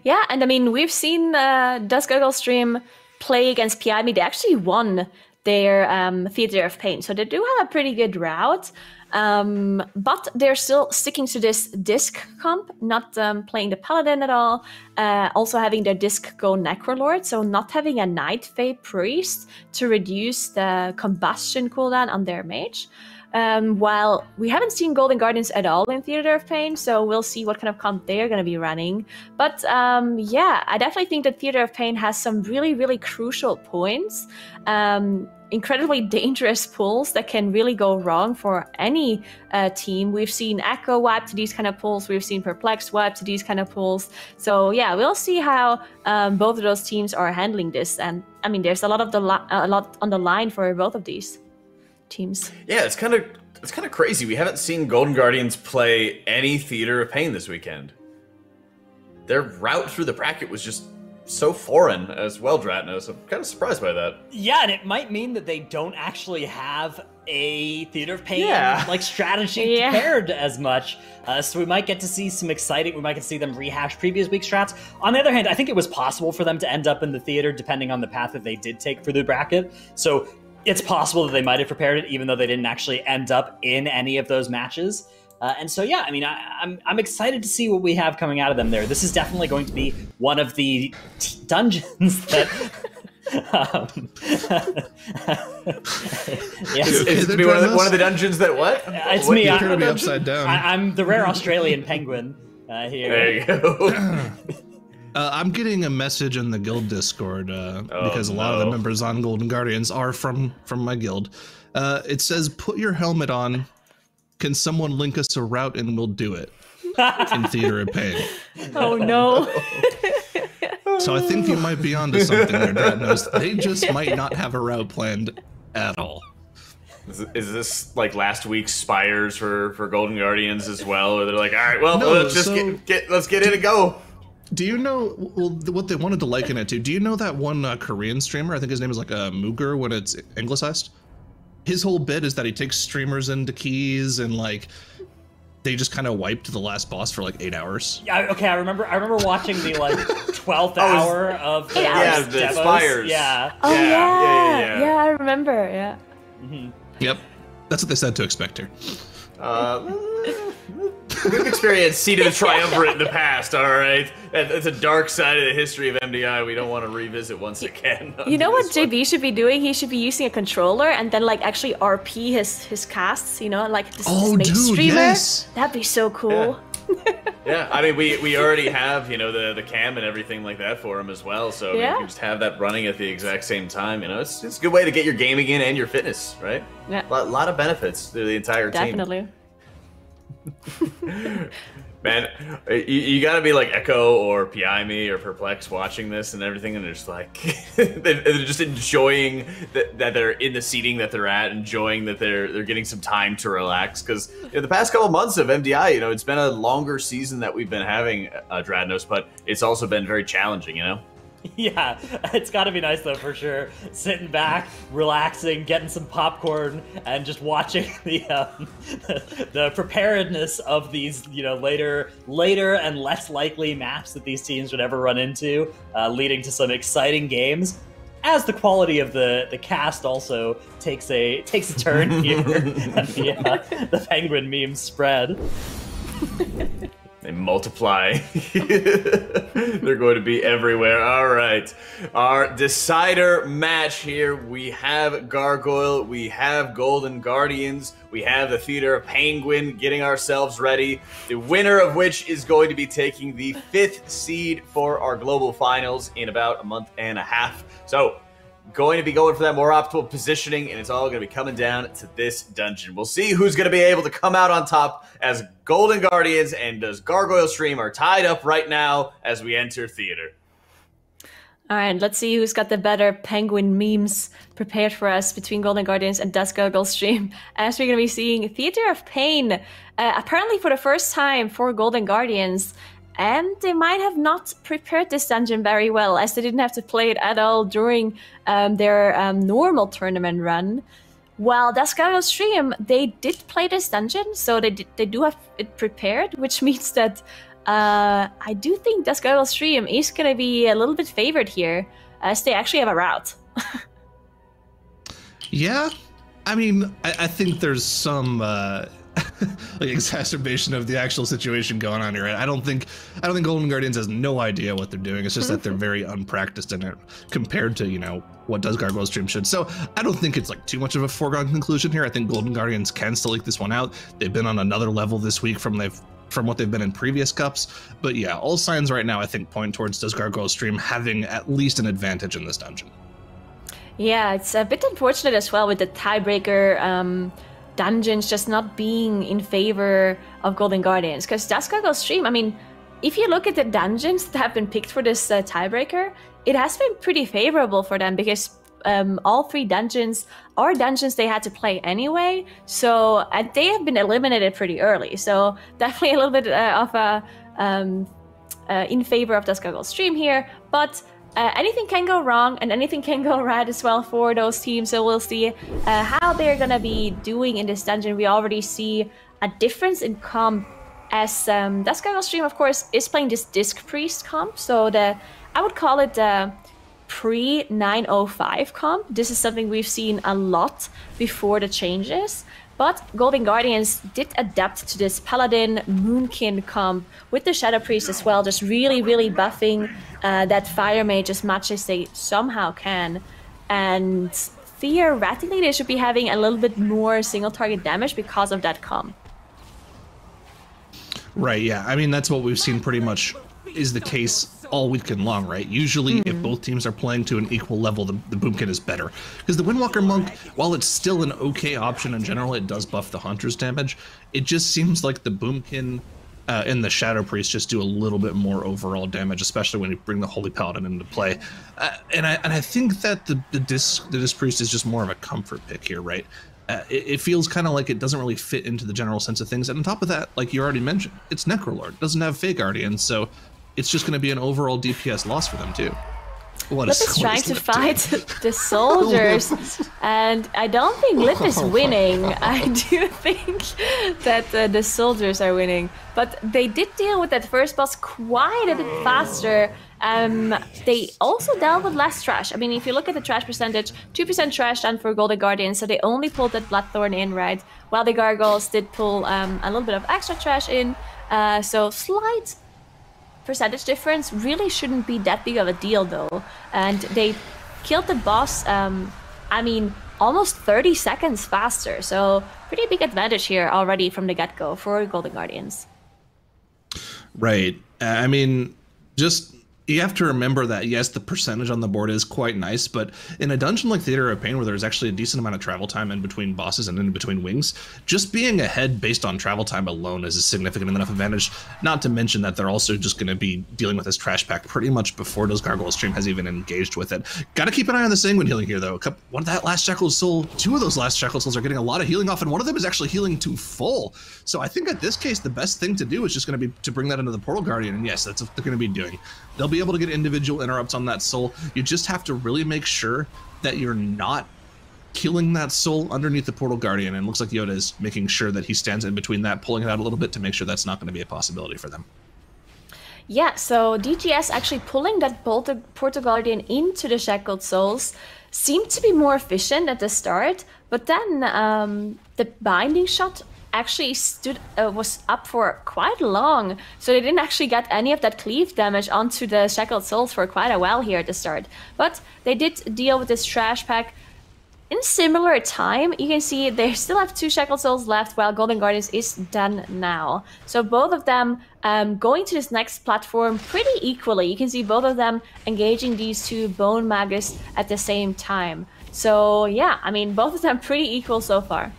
Yeah, and I mean, we've seen Dusk Gargoyle stream play against PIME. They actually won their Theater of Pain, so they do have a pretty good route. But they're still sticking to this disc comp, not playing the Paladin at all. Also having their disc go Necrolord, so not having a Night Fae Priest to reduce the combustion cooldown on their mage. While we haven't seen Golden Guardians at all in Theater of Pain, so we'll see what kind of comp they're going to be running. But yeah, I definitely think that Theater of Pain has some really, really crucial points. Incredibly dangerous pulls that can really go wrong for any team. We've seen Echo wipe to these kind of pulls. We've seen Perplex wipe to these kind of pulls. So yeah, we'll see how both of those teams are handling this. And I mean, there's a lot on the line for both of these teams. Yeah, it's kind of crazy. We haven't seen Golden Guardians play any Theater of Pain this weekend. Their route through the bracket was just so foreign as well, Dratnos. I'm kind of surprised by that. Yeah, and it might mean that they don't actually have a Theater of Pain like strategy prepared as much. So we might get to see some exciting. We might get to see them rehash previous week strats. On the other hand, I think it was possible for them to end up in the theater depending on the path that they did take for the bracket. So it's possible that they might have prepared it, even though they didn't actually end up in any of those matches. And so, yeah, I mean, I'm excited to see what we have coming out of them there. This is definitely going to be one of the dungeons that... It's to be one of the dungeons that what? It's what me. You're going to be upside down. I'm the rare Australian penguin here. There you go. I'm getting a message in the guild Discord because a lot of the members on Golden Guardians are from my guild. It says, "Put your helmet on. Can someone link us a route and we'll do it?" In Theater of Pain. Oh no. So I think you might be onto something there, Dratnos. They just might not have a route planned at all. Is this like last week's Spires for Golden Guardians as well? Or they're like, all right, well, No, let's just so- let's get in and go. Do you know what they wanted to liken it to? Do you know that one Korean streamer? I think his name is like Muger when it's anglicized. His whole bit is that he takes streamers into keys and like they just kind of wiped the last boss for like 8 hours. Yeah, okay, I remember watching the like 12th hour of the the demos. Spires. Yeah. Oh Yeah. yeah, I remember. Yeah. Yep, that's what they said to expect here. We've experienced Seat of the Triumvirate in the past, all right? That's a dark side of the history of MDI we don't want to revisit once again. You know what JB should be doing? He should be using a controller and then like actually RP his casts, you know, like this mage streamer. Yes. That'd be so cool. Yeah, I mean, we already have, you know, the cam and everything like that for him as well, so I mean, you can just have that running at the exact same time, you know? It's a good way to get your gaming in and your fitness, right? Yeah. A lot of benefits to the entire team. Definitely. Man, you gotta be like Echo or PIME or Perplex watching this and everything, and they're just like, they're just enjoying that they're in the seating that they're at, enjoying that they're getting some time to relax. Because you know, the past couple months of MDI, you know, it's been a longer season that we've been having, Dradnos, but it's also been very challenging, you know? Yeah, it's got to be nice though, for sure. Sitting back, relaxing, getting some popcorn, and just watching the preparedness of these, you know, later and less likely maps that these teams would ever run into, leading to some exciting games. As the quality of the cast also takes a turn here, and the penguin memes spread. They multiply. They're going to be everywhere. All right. Our decider match here. We have Gargoyle. We have Golden Guardians. We have the Theater of Penguin getting ourselves ready. The winner of which is going to be taking the 5th seed for our global finals in about a month and a half. So, going to be going for that more optimal positioning, and it's all going to be coming down to this dungeon. We'll see who's going to be able to come out on top as Golden Guardians and does Gargoyle Stream are tied up right now as we enter theater. All right, let's see who's got the better penguin memes prepared for us between Golden Guardians and Dusk Gargoyle Stream. As we're going to be seeing Theater of Pain, apparently for the first time for Golden Guardians. And they might have not prepared this dungeon very well, as they didn't have to play it at all during their normal tournament run. While Dusk Gargoyle Stream, they did play this dungeon, so they do have it prepared, which means that I do think Dusk Gargoyle Stream is going to be a little bit favored here, as they actually have a route. Yeah, I mean, I think there's some like exacerbation of the actual situation going on here. I don't think Golden Guardians has no idea what they're doing. It's just that they're very unpracticed in it compared to, you know, what does Gargoyle Stream should. So I don't think it's like too much of a foregone conclusion here. I think Golden Guardians can still leak this one out. They've been on another level this week from what they've been in previous cups. But yeah, all signs right now I think point towards does Gargoyle Stream having at least an advantage in this dungeon. Yeah, it's a bit unfortunate as well with the tiebreaker dungeons just not being in favor of Golden Guardians, because Dusk Gargoyle Stream, I mean, if you look at the dungeons that have been picked for this tiebreaker, it has been pretty favorable for them, because all 3 dungeons are dungeons they had to play anyway, so they have been eliminated pretty early, so definitely a little bit of a in favor of Dusk Gargoyle Stream here, but anything can go wrong and anything can go right as well for those teams, so we'll see how they're gonna be doing in this dungeon. We already see a difference in comp, as Dusk Gargoyle Stream, of course, is playing this Disc Priest comp, so I would call it the pre-905 comp. This is something we've seen a lot before the changes. But Golden Guardians did adapt to this Paladin Moonkin comp with the Shadow Priest as well, just really, really buffing that Fire Mage as much as they somehow can. And theoretically, they should be having a little bit more single target damage because of that comp. Right, yeah. I mean, that's what we've seen pretty much is the case all weekend long, right? Usually, if both teams are playing to an equal level, the Boomkin is better. Because the Windwalker Monk, while it's still an okay option in general, it does buff the Hunter's damage. It just seems like the Boomkin and the Shadow Priest just do a little bit more overall damage, especially when you bring the Holy Paladin into play. And I think that the Disc Priest is just more of a comfort pick here, right? It feels kind of like it doesn't really fit into the general sense of things. And on top of that, like you already mentioned, it's Necrolord. It doesn't have Fey Guardians, so it's just going to be an overall DPS loss for them too. Lip is trying to fight the soldiers, and I don't think Lip is winning. I do think that the soldiers are winning, but they did deal with that first boss quite a bit faster. They also dealt with less trash. I mean, if you look at the trash percentage, 2% trash done for Golden Guardians, so they only pulled that Bloodthorn in, right? While the Gargoyles did pull a little bit of extra trash in, so slight percentage difference. Really shouldn't be that big of a deal though, and they killed the boss I mean almost 30 seconds faster, so pretty big advantage here already from the get-go for Golden Guardians. Right. I mean, just you have to remember that, yes, the percentage on the board is quite nice, but in a dungeon like Theater of Pain, where there's actually a decent amount of travel time in between bosses and in between wings, just being ahead based on travel time alone is a significant enough advantage, not to mention that they're also just going to be dealing with this trash pack pretty much before those Gargoyle Stream has even engaged with it. Got to keep an eye on the Sanguine healing here, though. One of that last Shackled Soul, 2 of those last Shackled Souls are getting a lot of healing off, and one of them is actually healing to full. So I think at this case, the best thing to do is just going to be to bring that into the Portal Guardian, and yes, that's what they're going to be doing. They'll be able to get individual interrupts on that soul. You just have to really make sure that you're not killing that soul underneath the Portal Guardian, and it looks like Yoda is making sure that he stands in between that, pulling it out a little bit to make sure that's not going to be a possibility for them. Yeah, so DGS actually pulling that Portal Guardian into the Shackled Souls seemed to be more efficient at the start, but then the binding shot actually was up for quite long, so they didn't actually get any of that cleave damage onto the Shackled Souls for quite a while here at the start. But they did deal with this trash pack in similar time. You can see they still have 2 Shackled Souls left, while Golden Guardians is done now. So both of them going to this next platform pretty equally. You can see both of them engaging these 2 Bone Magus at the same time. So yeah, I mean, both of them pretty equal so far.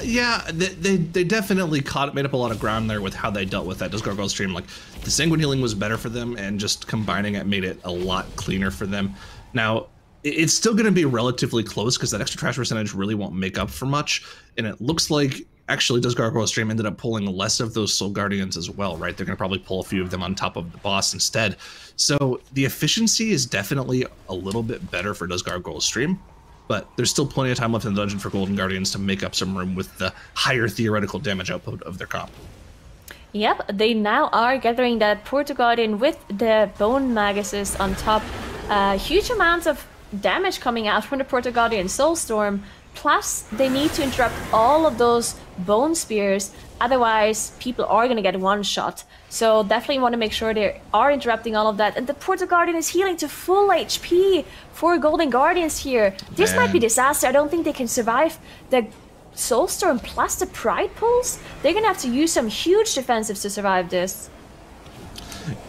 Yeah, they definitely made up a lot of ground there with how they dealt with that Gargoyle stream. Like, the Sanguine healing was better for them, and just combining it made it a lot cleaner for them. Now, it's still going to be relatively close because that extra trash percentage really won't make up for much, and it looks like actually Gargoyle stream ended up pulling less of those Soul Guardians as well, right? They're going to probably pull a few of them on top of the boss instead. So the efficiency is definitely a little bit better for Gargoyle stream. But there's still plenty of time left in the dungeon for Golden Guardians to make up some room with the higher theoretical damage output of their comp. Yep, they now are gathering that Portal Guardian with the Bone Maguses on top. Huge amounts of damage coming out from the Portal Guardian Soulstorm. Plus, they need to interrupt all of those Bone Spears, otherwise people are going to get one shot. So definitely want to make sure they are interrupting all of that. And the Portal Guardian is healing to full HP for Golden Guardians here. This might be disaster. I don't think they can survive the Soulstorm plus the Pride Pulse. They're going to have to use some huge defensives to survive this.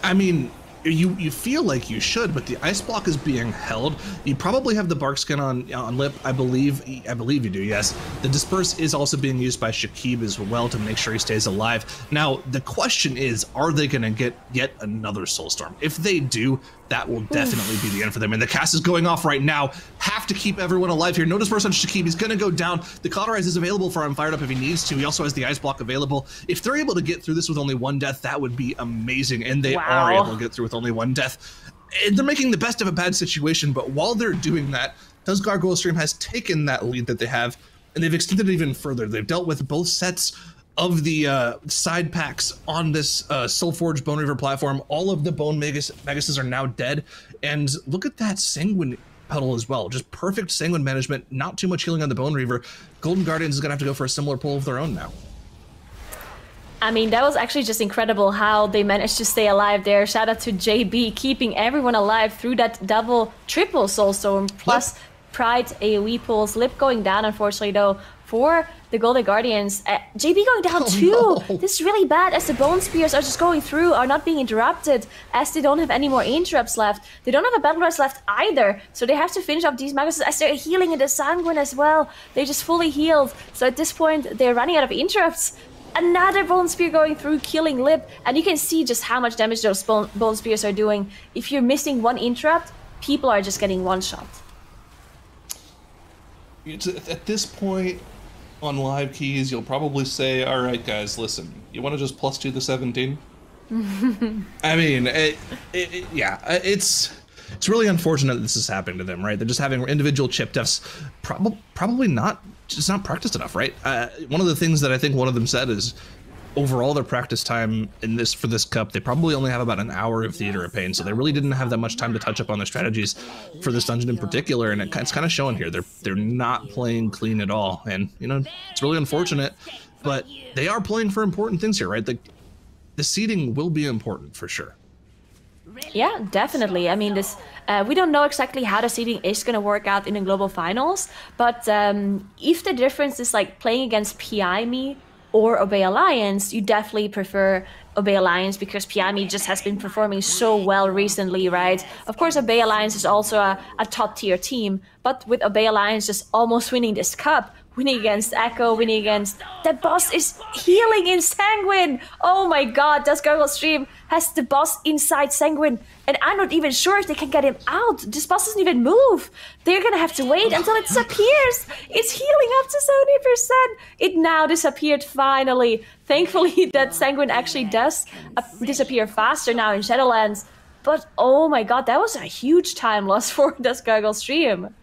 I mean, you feel like you should, but the ice block is being held. You probably have the bark skin on Lip. I believe you do. Yes, the disperse is also being used by Shakib as well to make sure he stays alive. Now the question is, are they going to get yet another Soulstorm? If they do, that will definitely be the end for them. And the cast is going off right now. Have to keep everyone alive here. No disperse on Shakib. He's going to go down. The Cauterize is available for him, fired up if he needs to. He also has the ice block available. If they're able to get through this with only 1 death, that would be amazing. And they are able to get through with only 1 death. And they're making the best of a bad situation. But while they're doing that, Gargoyle stream has taken that lead that they have, and they've extended it even further. They've dealt with both sets of the side packs on this Soulforge Bone Reaver platform. All of the Bone Maguses are now dead. And look at that Sanguine pedal as well. Just perfect Sanguine management, not too much healing on the Bone Reaver. Golden Guardians is going to have to go for a similar pull of their own now. I mean, that was actually just incredible how they managed to stay alive there. Shout out to JB, keeping everyone alive through that triple Soulstorm, plus Pride AoE pulls. Lip going down, unfortunately, though, for the Golden Guardians. JB going down too. No. This is really bad, as the Bone Spears are just going through, are not being interrupted, as they don't have any more interrupts left. They don't have a Battle Rush left either, so they have to finish off these Maguses as they're healing in the Sanguine as well. They just fully healed, so at this point, they're running out of interrupts. Another Bone Spear going through, killing Lip, and you can see just how much damage those Bone Spears are doing. If you're missing 1 interrupt, people are just getting 1 shot. At this point on live keys, you'll probably say, all right, guys, listen, you want to just +2 the 17? I mean, it's really unfortunate that this is happening to them, right? They're just having individual chip deaths, probably not, just not practiced enough, right? One of the things that I think one of them said is, overall their practice time for this cup, they probably only have about an hour of Theater of Pain, so they really didn't have that much time to touch up on their strategies for this dungeon in particular, and it's kind of showing here. They're not playing clean at all, and you know, it's really unfortunate, but they are playing for important things here, right? The seeding will be important for sure. Yeah, definitely. I mean, this we don't know exactly how the seeding is going to work out in the global finals, but if the difference is like playing against PIME or Obey Alliance, you definitely prefer Obey Alliance because PIME just has been performing so well recently, right? Of course, Obey Alliance is also a top tier team, but with Obey Alliance just almost winning this cup, winning against Echo, winning against... The boss is healing in Sanguine! Oh my god, Gargoyle stream has the boss inside Sanguine, and I'm not even sure if they can get him out. This boss doesn't even move. They're gonna have to wait until it disappears. It's healing up to 70%. It now disappeared finally. Thankfully, that Sanguine actually does disappear faster now in Shadowlands. But oh my god, that was a huge time loss for Gargoyle stream.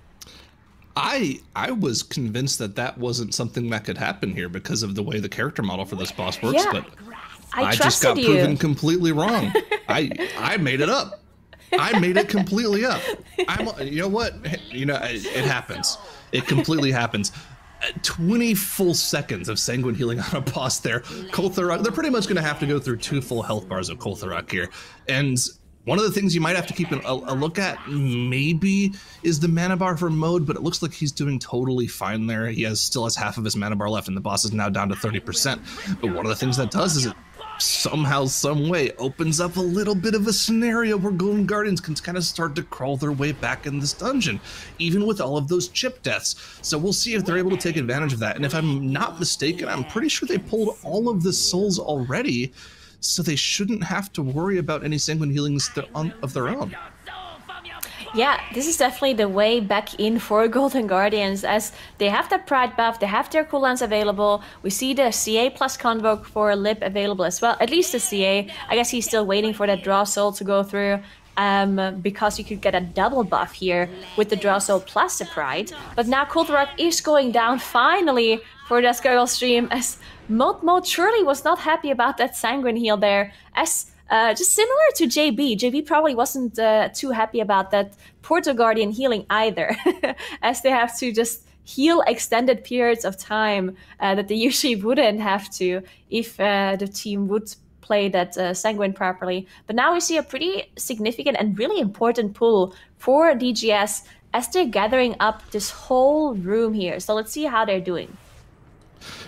I was convinced that wasn't something that could happen here because of the way the character model for this boss works, yeah, but I just got proven completely wrong. I made it up. I made it completely up. You know what? You know, it happens. It completely happens. 20 full seconds of Sanguine healing on a boss there. Koltharok, they're pretty much going to have to go through 2 full health bars of Koltharok here. And one of the things you might have to keep a look at maybe is the mana bar for Mode, but it looks like he's doing totally fine there. He still has half of his mana bar left, and the boss is now down to 30%. But one of the things that does is it somehow, some way opens up a little bit of a scenario where Golden Guardians can kind of start to crawl their way back in this dungeon, even with all of those chip deaths. So we'll see if they're able to take advantage of that. And if I'm not mistaken, I'm pretty sure they pulled all of the souls already, so they shouldn't have to worry about any Sanguine healings of their own. Yeah, this is definitely the way back in for Golden Guardians, as they have that Pride buff, they have their cooldowns available. We see the CA plus Convoke for Lip available as well, at least the CA. I guess he's still waiting for that Draw Soul to go through, because you could get a double buff here with the Draw Soul plus the Pride. But now Koltharok is going down finally for this Gargoyle stream, as Mode surely was not happy about that Sanguine heal there, as just similar to JB. JB probably wasn't too happy about that Porto Guardian healing either, as they have to just heal extended periods of time that they usually wouldn't have to if the team would play that Sanguine properly. But now we see a pretty significant and really important pull for DGS as they're gathering up this whole room here. So let's see how they're doing.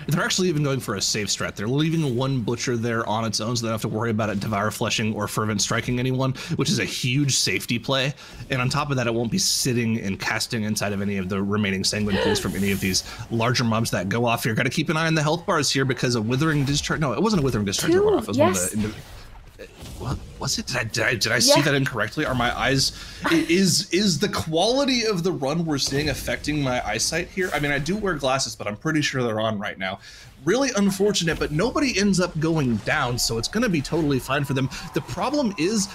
They're actually even going for a safe strat. They're leaving one Butcher there on its own, so they don't have to worry about it Devour Fleshing or Fervent Striking anyone, which is a huge safety play. And on top of that, it won't be sitting and casting inside of any of the remaining Sanguine pools from any of these larger mobs that go off here. Got to keep an eye on the health bars here, because a Withering Discharge... No, it wasn't a Withering Discharge that went off. It was one of the... What was it? Did I see that incorrectly? Are my eyes... Is the quality of the run we're seeing affecting my eyesight here? I mean, I do wear glasses, but I'm pretty sure they're on right now. Really unfortunate, but nobody ends up going down, so it's going to be totally fine for them. The problem is,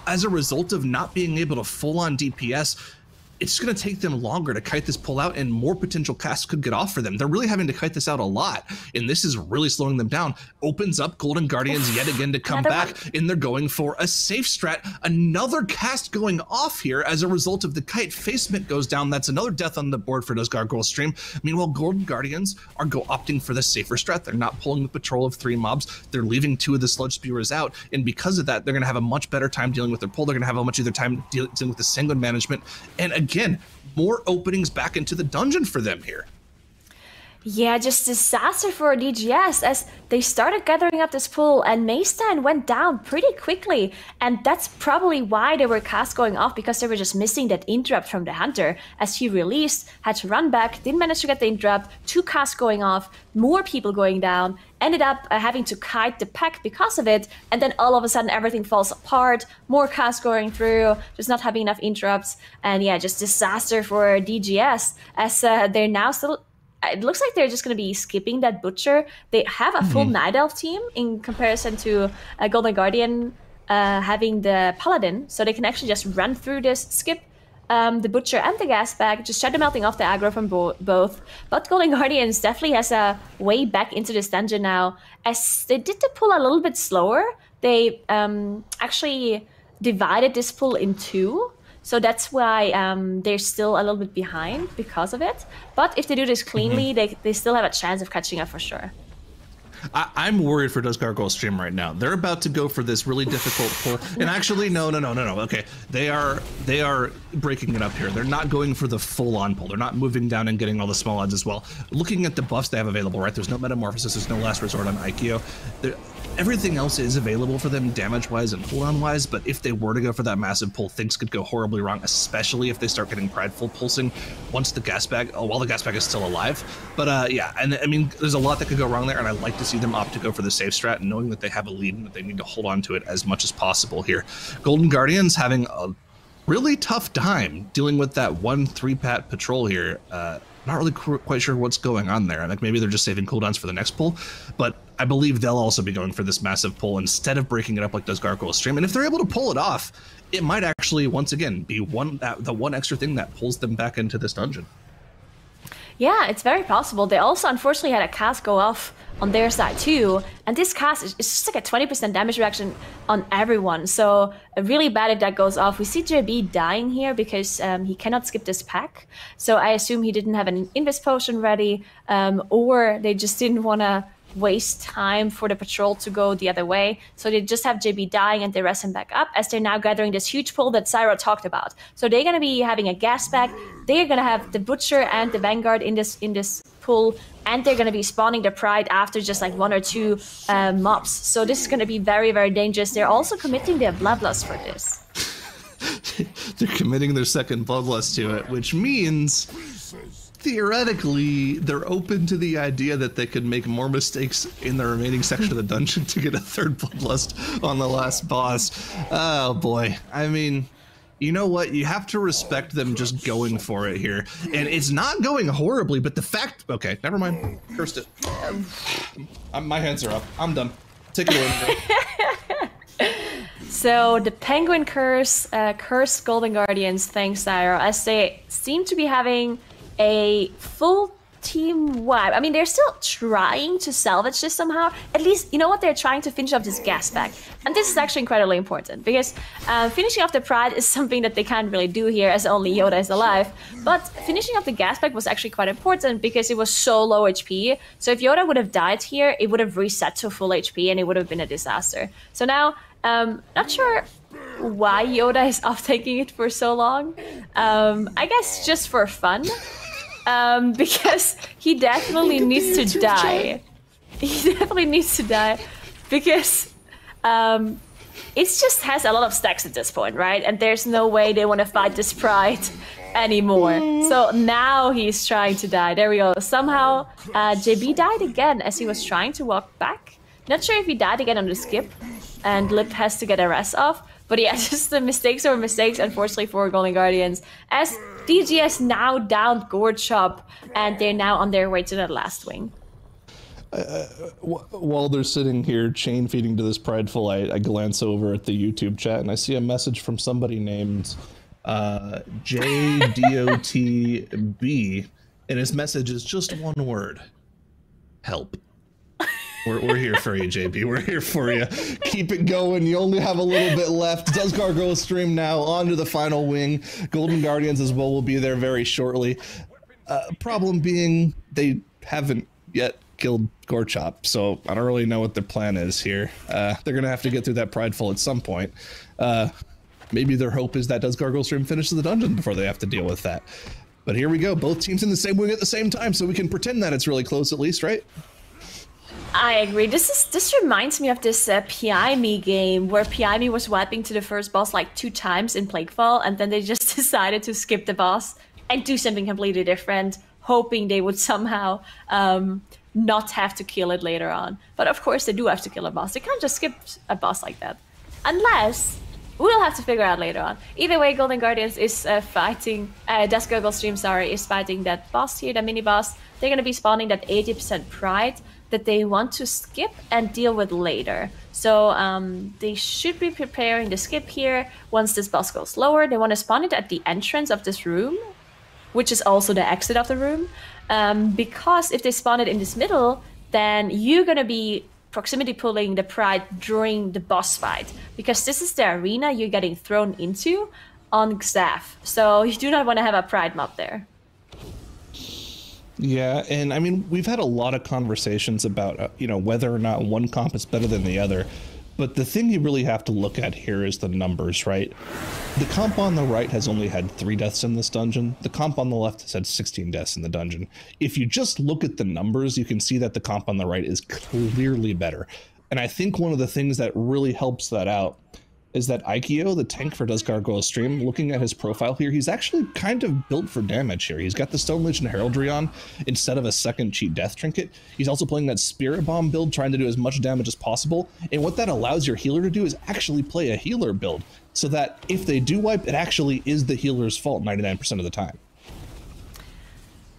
as a result of not being able to full-on DPS, it's going to take them longer to kite this pull out, and more potential casts could get off for them. They're really having to kite this out a lot, and this is really slowing them down. Opens up Golden Guardians yet again to come back, and they're going for a safe strat. Another cast going off here as a result of the kite. Facement goes down. That's another death on the board for those Gargoyle stream. Meanwhile, Golden Guardians are opting for the safer strat. They're not pulling the patrol of 3 mobs. They're leaving 2 of the Sludge Spewers out, and because of that, they're going to have a much better time dealing with their pull. They're going to have a much easier time dealing with the Sanguine management, and again, more openings back into the dungeon for them here. Yeah, just disaster for DGS as they started gathering up this pool, and Maystein went down pretty quickly, and that's probably why there were casts going off, because they were just missing that interrupt from the Hunter as he released, had to run back, didn't manage to get the interrupt, 2 casts going off, more people going down, ended up having to kite the pack because of it, and then all of a sudden everything falls apart, more casts going through, just not having enough interrupts, and yeah, just disaster for DGS as they're now still... It looks like they're just going to be skipping that Butcher. They have a full Night Elf team in comparison to Golden Guardian having the Paladin, so they can actually just run through this, skip the Butcher and the Gas Bag, just Shadow Melting off the aggro from both. But Golden Guardians definitely has a way back into this dungeon now, as they did the pull a little bit slower. They actually divided this pull in 2. So that's why they're still a little bit behind because of it. But if they do this cleanly, they still have a chance of catching up for sure. I'm worried for Dusk Gargoyle stream right now. They're about to go for this really difficult pull. And actually, no. Okay, they are breaking it up here. They're not going for the full-on pull. They're not moving down and getting all the small odds as well. Looking at the buffs they have available, right? There's no Metamorphosis. There's no Last Resort on Aikyo. Everything else is available for them damage-wise and cooldown-wise, but if they were to go for that massive pull, things could go horribly wrong, especially if they start getting Prideful pulsing once the gas bag, while the gas bag is still alive. But yeah, and I mean, there's a lot that could go wrong there, and I'd like to see them opt to go for the safe strat, knowing that they have a lead and that they need to hold on to it as much as possible here. Golden Guardians having a really tough time dealing with that 1 3-pat patrol here. Not really quite sure what's going on there. Like, maybe they're just saving cooldowns for the next pull, but I believe they'll also be going for this massive pull instead of breaking it up like does Gargoyle stream. And if they're able to pull it off, it might actually once again be the one extra thing that pulls them back into this dungeon. Yeah, it's very possible. They also unfortunately had a cast go off on their side too, and this cast is just like a 20% damage reduction on everyone, so really bad if that goes off. We see JB dying here because he cannot skip this pack, so I assume he didn't have an Invis potion ready, or they just didn't want to waste time for the patrol to go the other way, so they just have JB dying and they rest him back up as they're now gathering this huge pool that Syra talked about. So they're going to be having a gas pack, they're going to have the Butcher and the Vanguard in this pool, and they're going to be spawning the Pride after just like 1 or 2 mobs. So this is going to be very, very dangerous. They're also committing their Bloodlust for this. They're committing their second Bloodlust to it, which means theoretically they're open to the idea that they could make more mistakes in the remaining section of the dungeon to get a third Bloodlust on the last boss. Oh boy. I mean, you know what? You have to respect them just going for it here. And it's not going horribly, but the fact... Okay, never mind. Cursed it. My hands are up. I'm done. Take it away. So the Penguin Curse cursed Golden Guardians, thanks Syra, as they seem to be having a full team wipe. I mean, they're still trying to salvage this somehow. At least, you know what? They're trying to finish off this gas pack. And this is actually incredibly important because finishing off the Pride is something that they can't really do here as only Yoda is alive. But finishing off the gas pack was actually quite important because it was so low HP. So if Yoda would have died here, it would have reset to full HP and it would have been a disaster. So now, not sure why Yoda is off taking it for so long. I guess just for fun. Because he definitely needs to die. He definitely needs to die because it just has a lot of stacks at this point, right? And there's no way they want to fight this Pride anymore. So now he's trying to die. There we go. Somehow JB died again as he was trying to walk back. Not sure if he died again on the skip and Lip has to get a rest off. But yeah, just the mistakes over mistakes, unfortunately, for Golden Guardians. As DGS now downed Gourd Shop, and they're now on their way to the last wing. While they're sitting here chain feeding to this Prideful, I glance over at the YouTube chat, and I see a message from somebody named JDOTB, and his message is just one word. Help. We're here for you, JB. We're here for you. Keep it going. You only have a little bit left. Does Gargoyle stream now? On to the final wing. Golden Guardians as well will be there very shortly. Problem being, they haven't yet killed Gorchop, so I don't really know what their plan is here. They're going to have to get through that Prideful at some point. Maybe their hope is that Does Gargoyle stream finishes the dungeon before they have to deal with that. But here we go. Both teams in the same wing at the same time, so we can pretend that it's really close at least, right? I agree. This reminds me of this PIME game where PIME was wiping to the first boss like 2 times in Plaguefall, and then they just decided to skip the boss and do something completely different, hoping they would somehow not have to kill it later on. But of course they do have to kill a boss. They can't just skip a boss like that. Unless... we'll have to figure out later on. Either way, Golden Guardians is fighting... Does Gargoyle stream, sorry, is fighting that boss here, the mini-boss. They're going to be spawning that 80% Pride that they want to skip and deal with later. So they should be preparing the skip here. Once this boss goes lower, they want to spawn it at the entrance of this room, which is also the exit of the room. Because if they spawn it in this middle, then you're going to be proximity pulling the Pride during the boss fight. Because this is the arena you're getting thrown into on Xav. So you do not want to have a Pride mob there. Yeah, and I mean, we've had a lot of conversations about, you know, whether or not one comp is better than the other. But the thing you really have to look at here is the numbers, right? The comp on the right has only had 3 deaths in this dungeon. The comp on the left has had 16 deaths in the dungeon. If you just look at the numbers, you can see that the comp on the right is clearly better. And I think one of the things that really helps that out is that Aikio, the tank for Does Gargoyle stream, looking at his profile here, he's actually kind of built for damage here. He's got the Stone Legion Heraldry on instead of a second cheat death trinket. He's also playing that Spirit Bomb build, trying to do as much damage as possible. And what that allows your healer to do is actually play a healer build, so that if they do wipe, it actually is the healer's fault 99% of the time.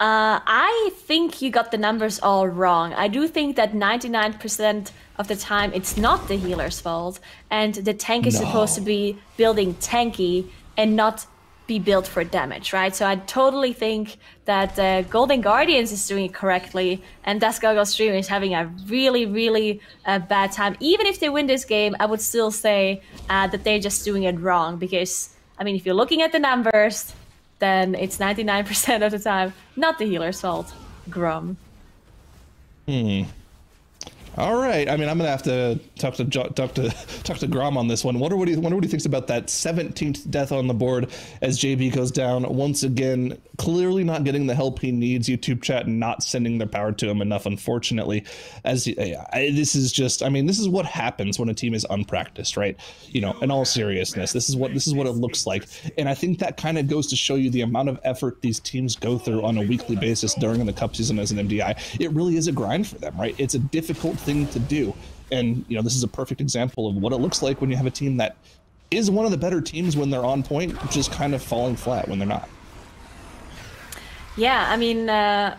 I think you got the numbers all wrong. I do think that 99% of the time it's not the healer's fault, and the tank is supposed to be building tanky and not be built for damage, right? So I totally think that Golden Guardians is doing it correctly, and Gargoyle Stream is having a really, really bad time. Even if they win this game, I would still say that they're just doing it wrong, because, I mean, if you're looking at the numbers, then it's 99% of the time not the healer's fault. Grum. All right. I mean, I'm gonna have to talk to Grom on this one. Wonder what he thinks about that 17th death on the board as JB goes down once again. Clearly not getting the help he needs. YouTube chat not sending their power to him enough, unfortunately. This is just, I mean, this is what happens when a team is unpracticed, right? You know, in all seriousness, this is what it looks like, and I think that kind of goes to show you the amount of effort these teams go through on a weekly basis during the cup season as an MDI. It really is a grind for them, right? It's a difficult thing to do, and you know, this is a perfect example of what it looks like when you have a team that is one of the better teams when they're on point, just kind of falling flat when they're not. Yeah, I mean, I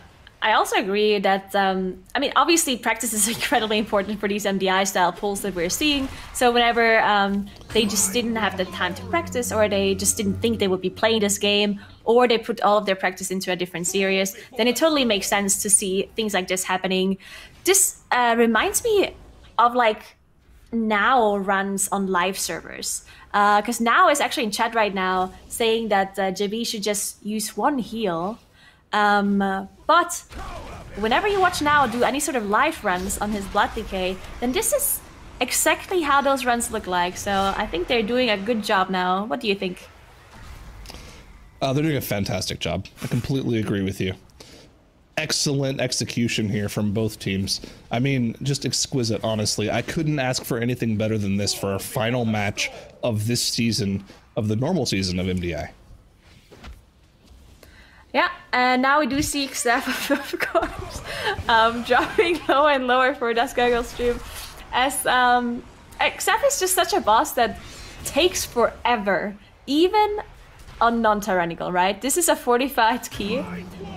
also agree that, I mean, obviously practice is incredibly important for these MDI style pools that we're seeing. So whenever they just didn't have the time to practice, or they just didn't think they would be playing this game, or they put all of their practice into a different series, then it totally makes sense to see things like this happening. This reminds me of like Now runs on live servers. Because Now is actually in chat right now saying that JB should just use one heal. But whenever you watch Now do any sort of live runs on his Blood Decay, then this is exactly how those runs look like. So I think they're doing a good job now. What do you think? They're doing a fantastic job. I completely agree with you. Excellent execution here from both teams. I mean, just exquisite, honestly. I couldn't ask for anything better than this for our final match of this season, of the normal season of MDI. Yeah, and now we do see XF, of course, dropping lower and lower for Gargoyle Stream, as XF is just such a boss that takes forever, even on non-tyrannical, right? This is a fortified key,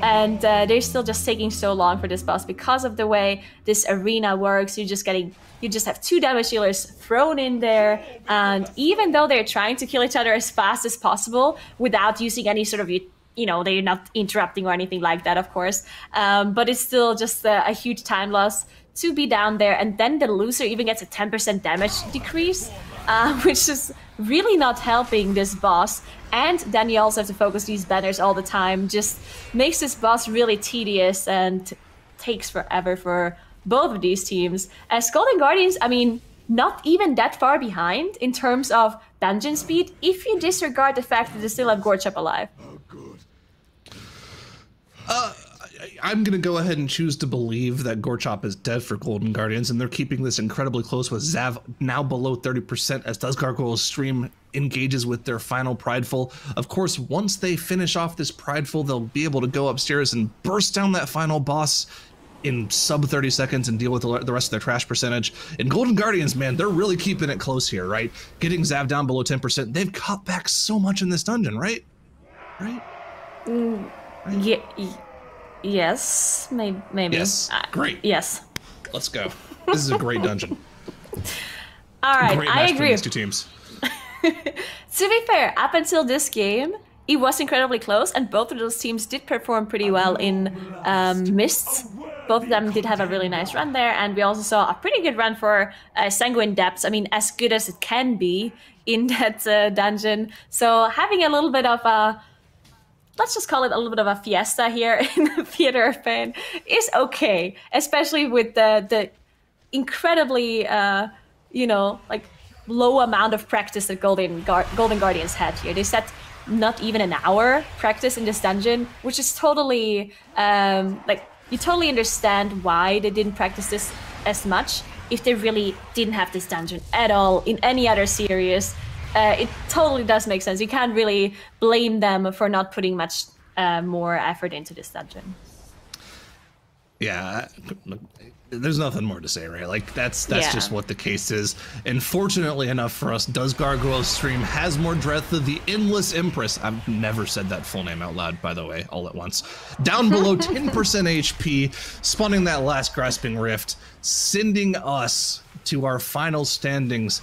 and they're still just taking so long for this boss because of the way this arena works. You just have 2 damage healers thrown in there, and even though they're trying to kill each other as fast as possible without using any sort of, you know, they're not interrupting or anything like that, of course, but it's still just a huge time loss to be down there. And then the loser even gets a 10% damage decrease, which is really not helping this boss. And then you also have to focus these banners all the time. Just makes this boss really tedious and takes forever for both of these teams. As Golden Guardians, I mean, not even that far behind in terms of dungeon speed, if you disregard the fact that they still have Gorchop alive. I'm going to go ahead and choose to believe that Gorchop is dead for Golden Guardians, and they're keeping this incredibly close with Zav now below 30% as Gargoyle Stream engages with their final Prideful. Of course, once they finish off this Prideful, they'll be able to go upstairs and burst down that final boss in sub 30 seconds and deal with the rest of their trash percentage. And Golden Guardians, man, they're really keeping it close here, right? Getting Zav down below 10%. They've cut back so much in this dungeon, right? Right? Yeah. Yes, maybe. Yes, great. Yes. Let's go. This is a great dungeon. All right, great I match agree. between these two teams. To be fair, up until this game, it was incredibly close, and both of those teams did perform pretty well in Mists. Both of them did have a really nice run there, and we also saw a pretty good run for Sanguine Depths. I mean, as good as it can be in that dungeon. So having a little bit of a, let's just call it a little bit of a fiesta here in the Theater of Pain is okay, especially with the incredibly, you know, like low amount of practice that Golden Guardians had here. They set not even an hour practice in this dungeon, which is totally, like, you totally understand why they didn't practice this as much if they really didn't have this dungeon at all in any other series. It totally does make sense. You can't really blame them for not putting much more effort into this dungeon. Yeah, there's nothing more to say, right? Like, that's just what the case is. And fortunately enough for us, Gargoyle Stream has more breadth of the Endless Empress. I've never said that full name out loud, by the way, all at once. Down below 10% HP, spawning that last Grasping Rift, sending us to our final standings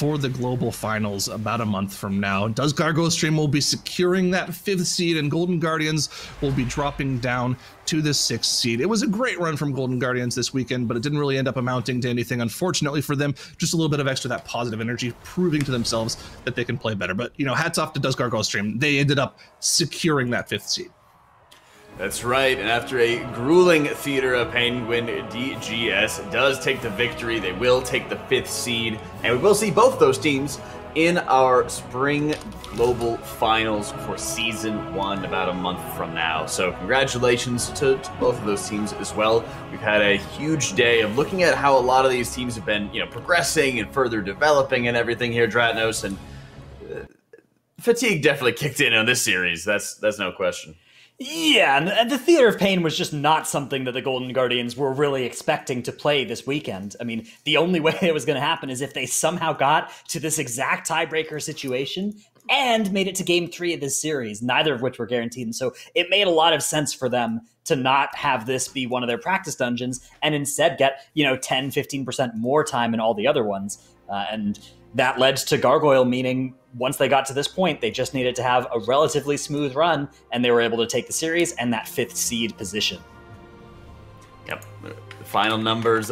for the global finals about a month from now. Does Gargoyle Stream will be securing that 5th seed, and Golden Guardians will be dropping down to the 6th seed. It was a great run from Golden Guardians this weekend, but it didn't really end up amounting to anything, unfortunately for them. Just a little bit of extra that positive energy, proving to themselves that they can play better. But, you know, hats off to Does Gargoyle Stream. They ended up securing that 5th seed. That's right, and after a grueling Theater of Pain win, DGS does take the victory. They will take the 5th seed, and we will see both those teams in our Spring Global Finals for Season 1 about a month from now. So congratulations to both of those teams as well. We've had a huge day of looking at how a lot of these teams have been, you know, progressing and further developing and everything here, Dratnos, and fatigue definitely kicked in on this series. That's no question. Yeah, and the Theater of Pain was just not something that the Golden Guardians were really expecting to play this weekend. I mean, the only way it was going to happen is if they somehow got to this exact tiebreaker situation and made it to Game 3 of this series, neither of which were guaranteed. And so it made a lot of sense for them to not have this be one of their practice dungeons and instead get, you know, 10, 15% more time in all the other ones. And that led to Gargoyle, meaning once they got to this point, they just needed to have a relatively smooth run, and they were able to take the series and that 5th seed position. Yep. The final numbers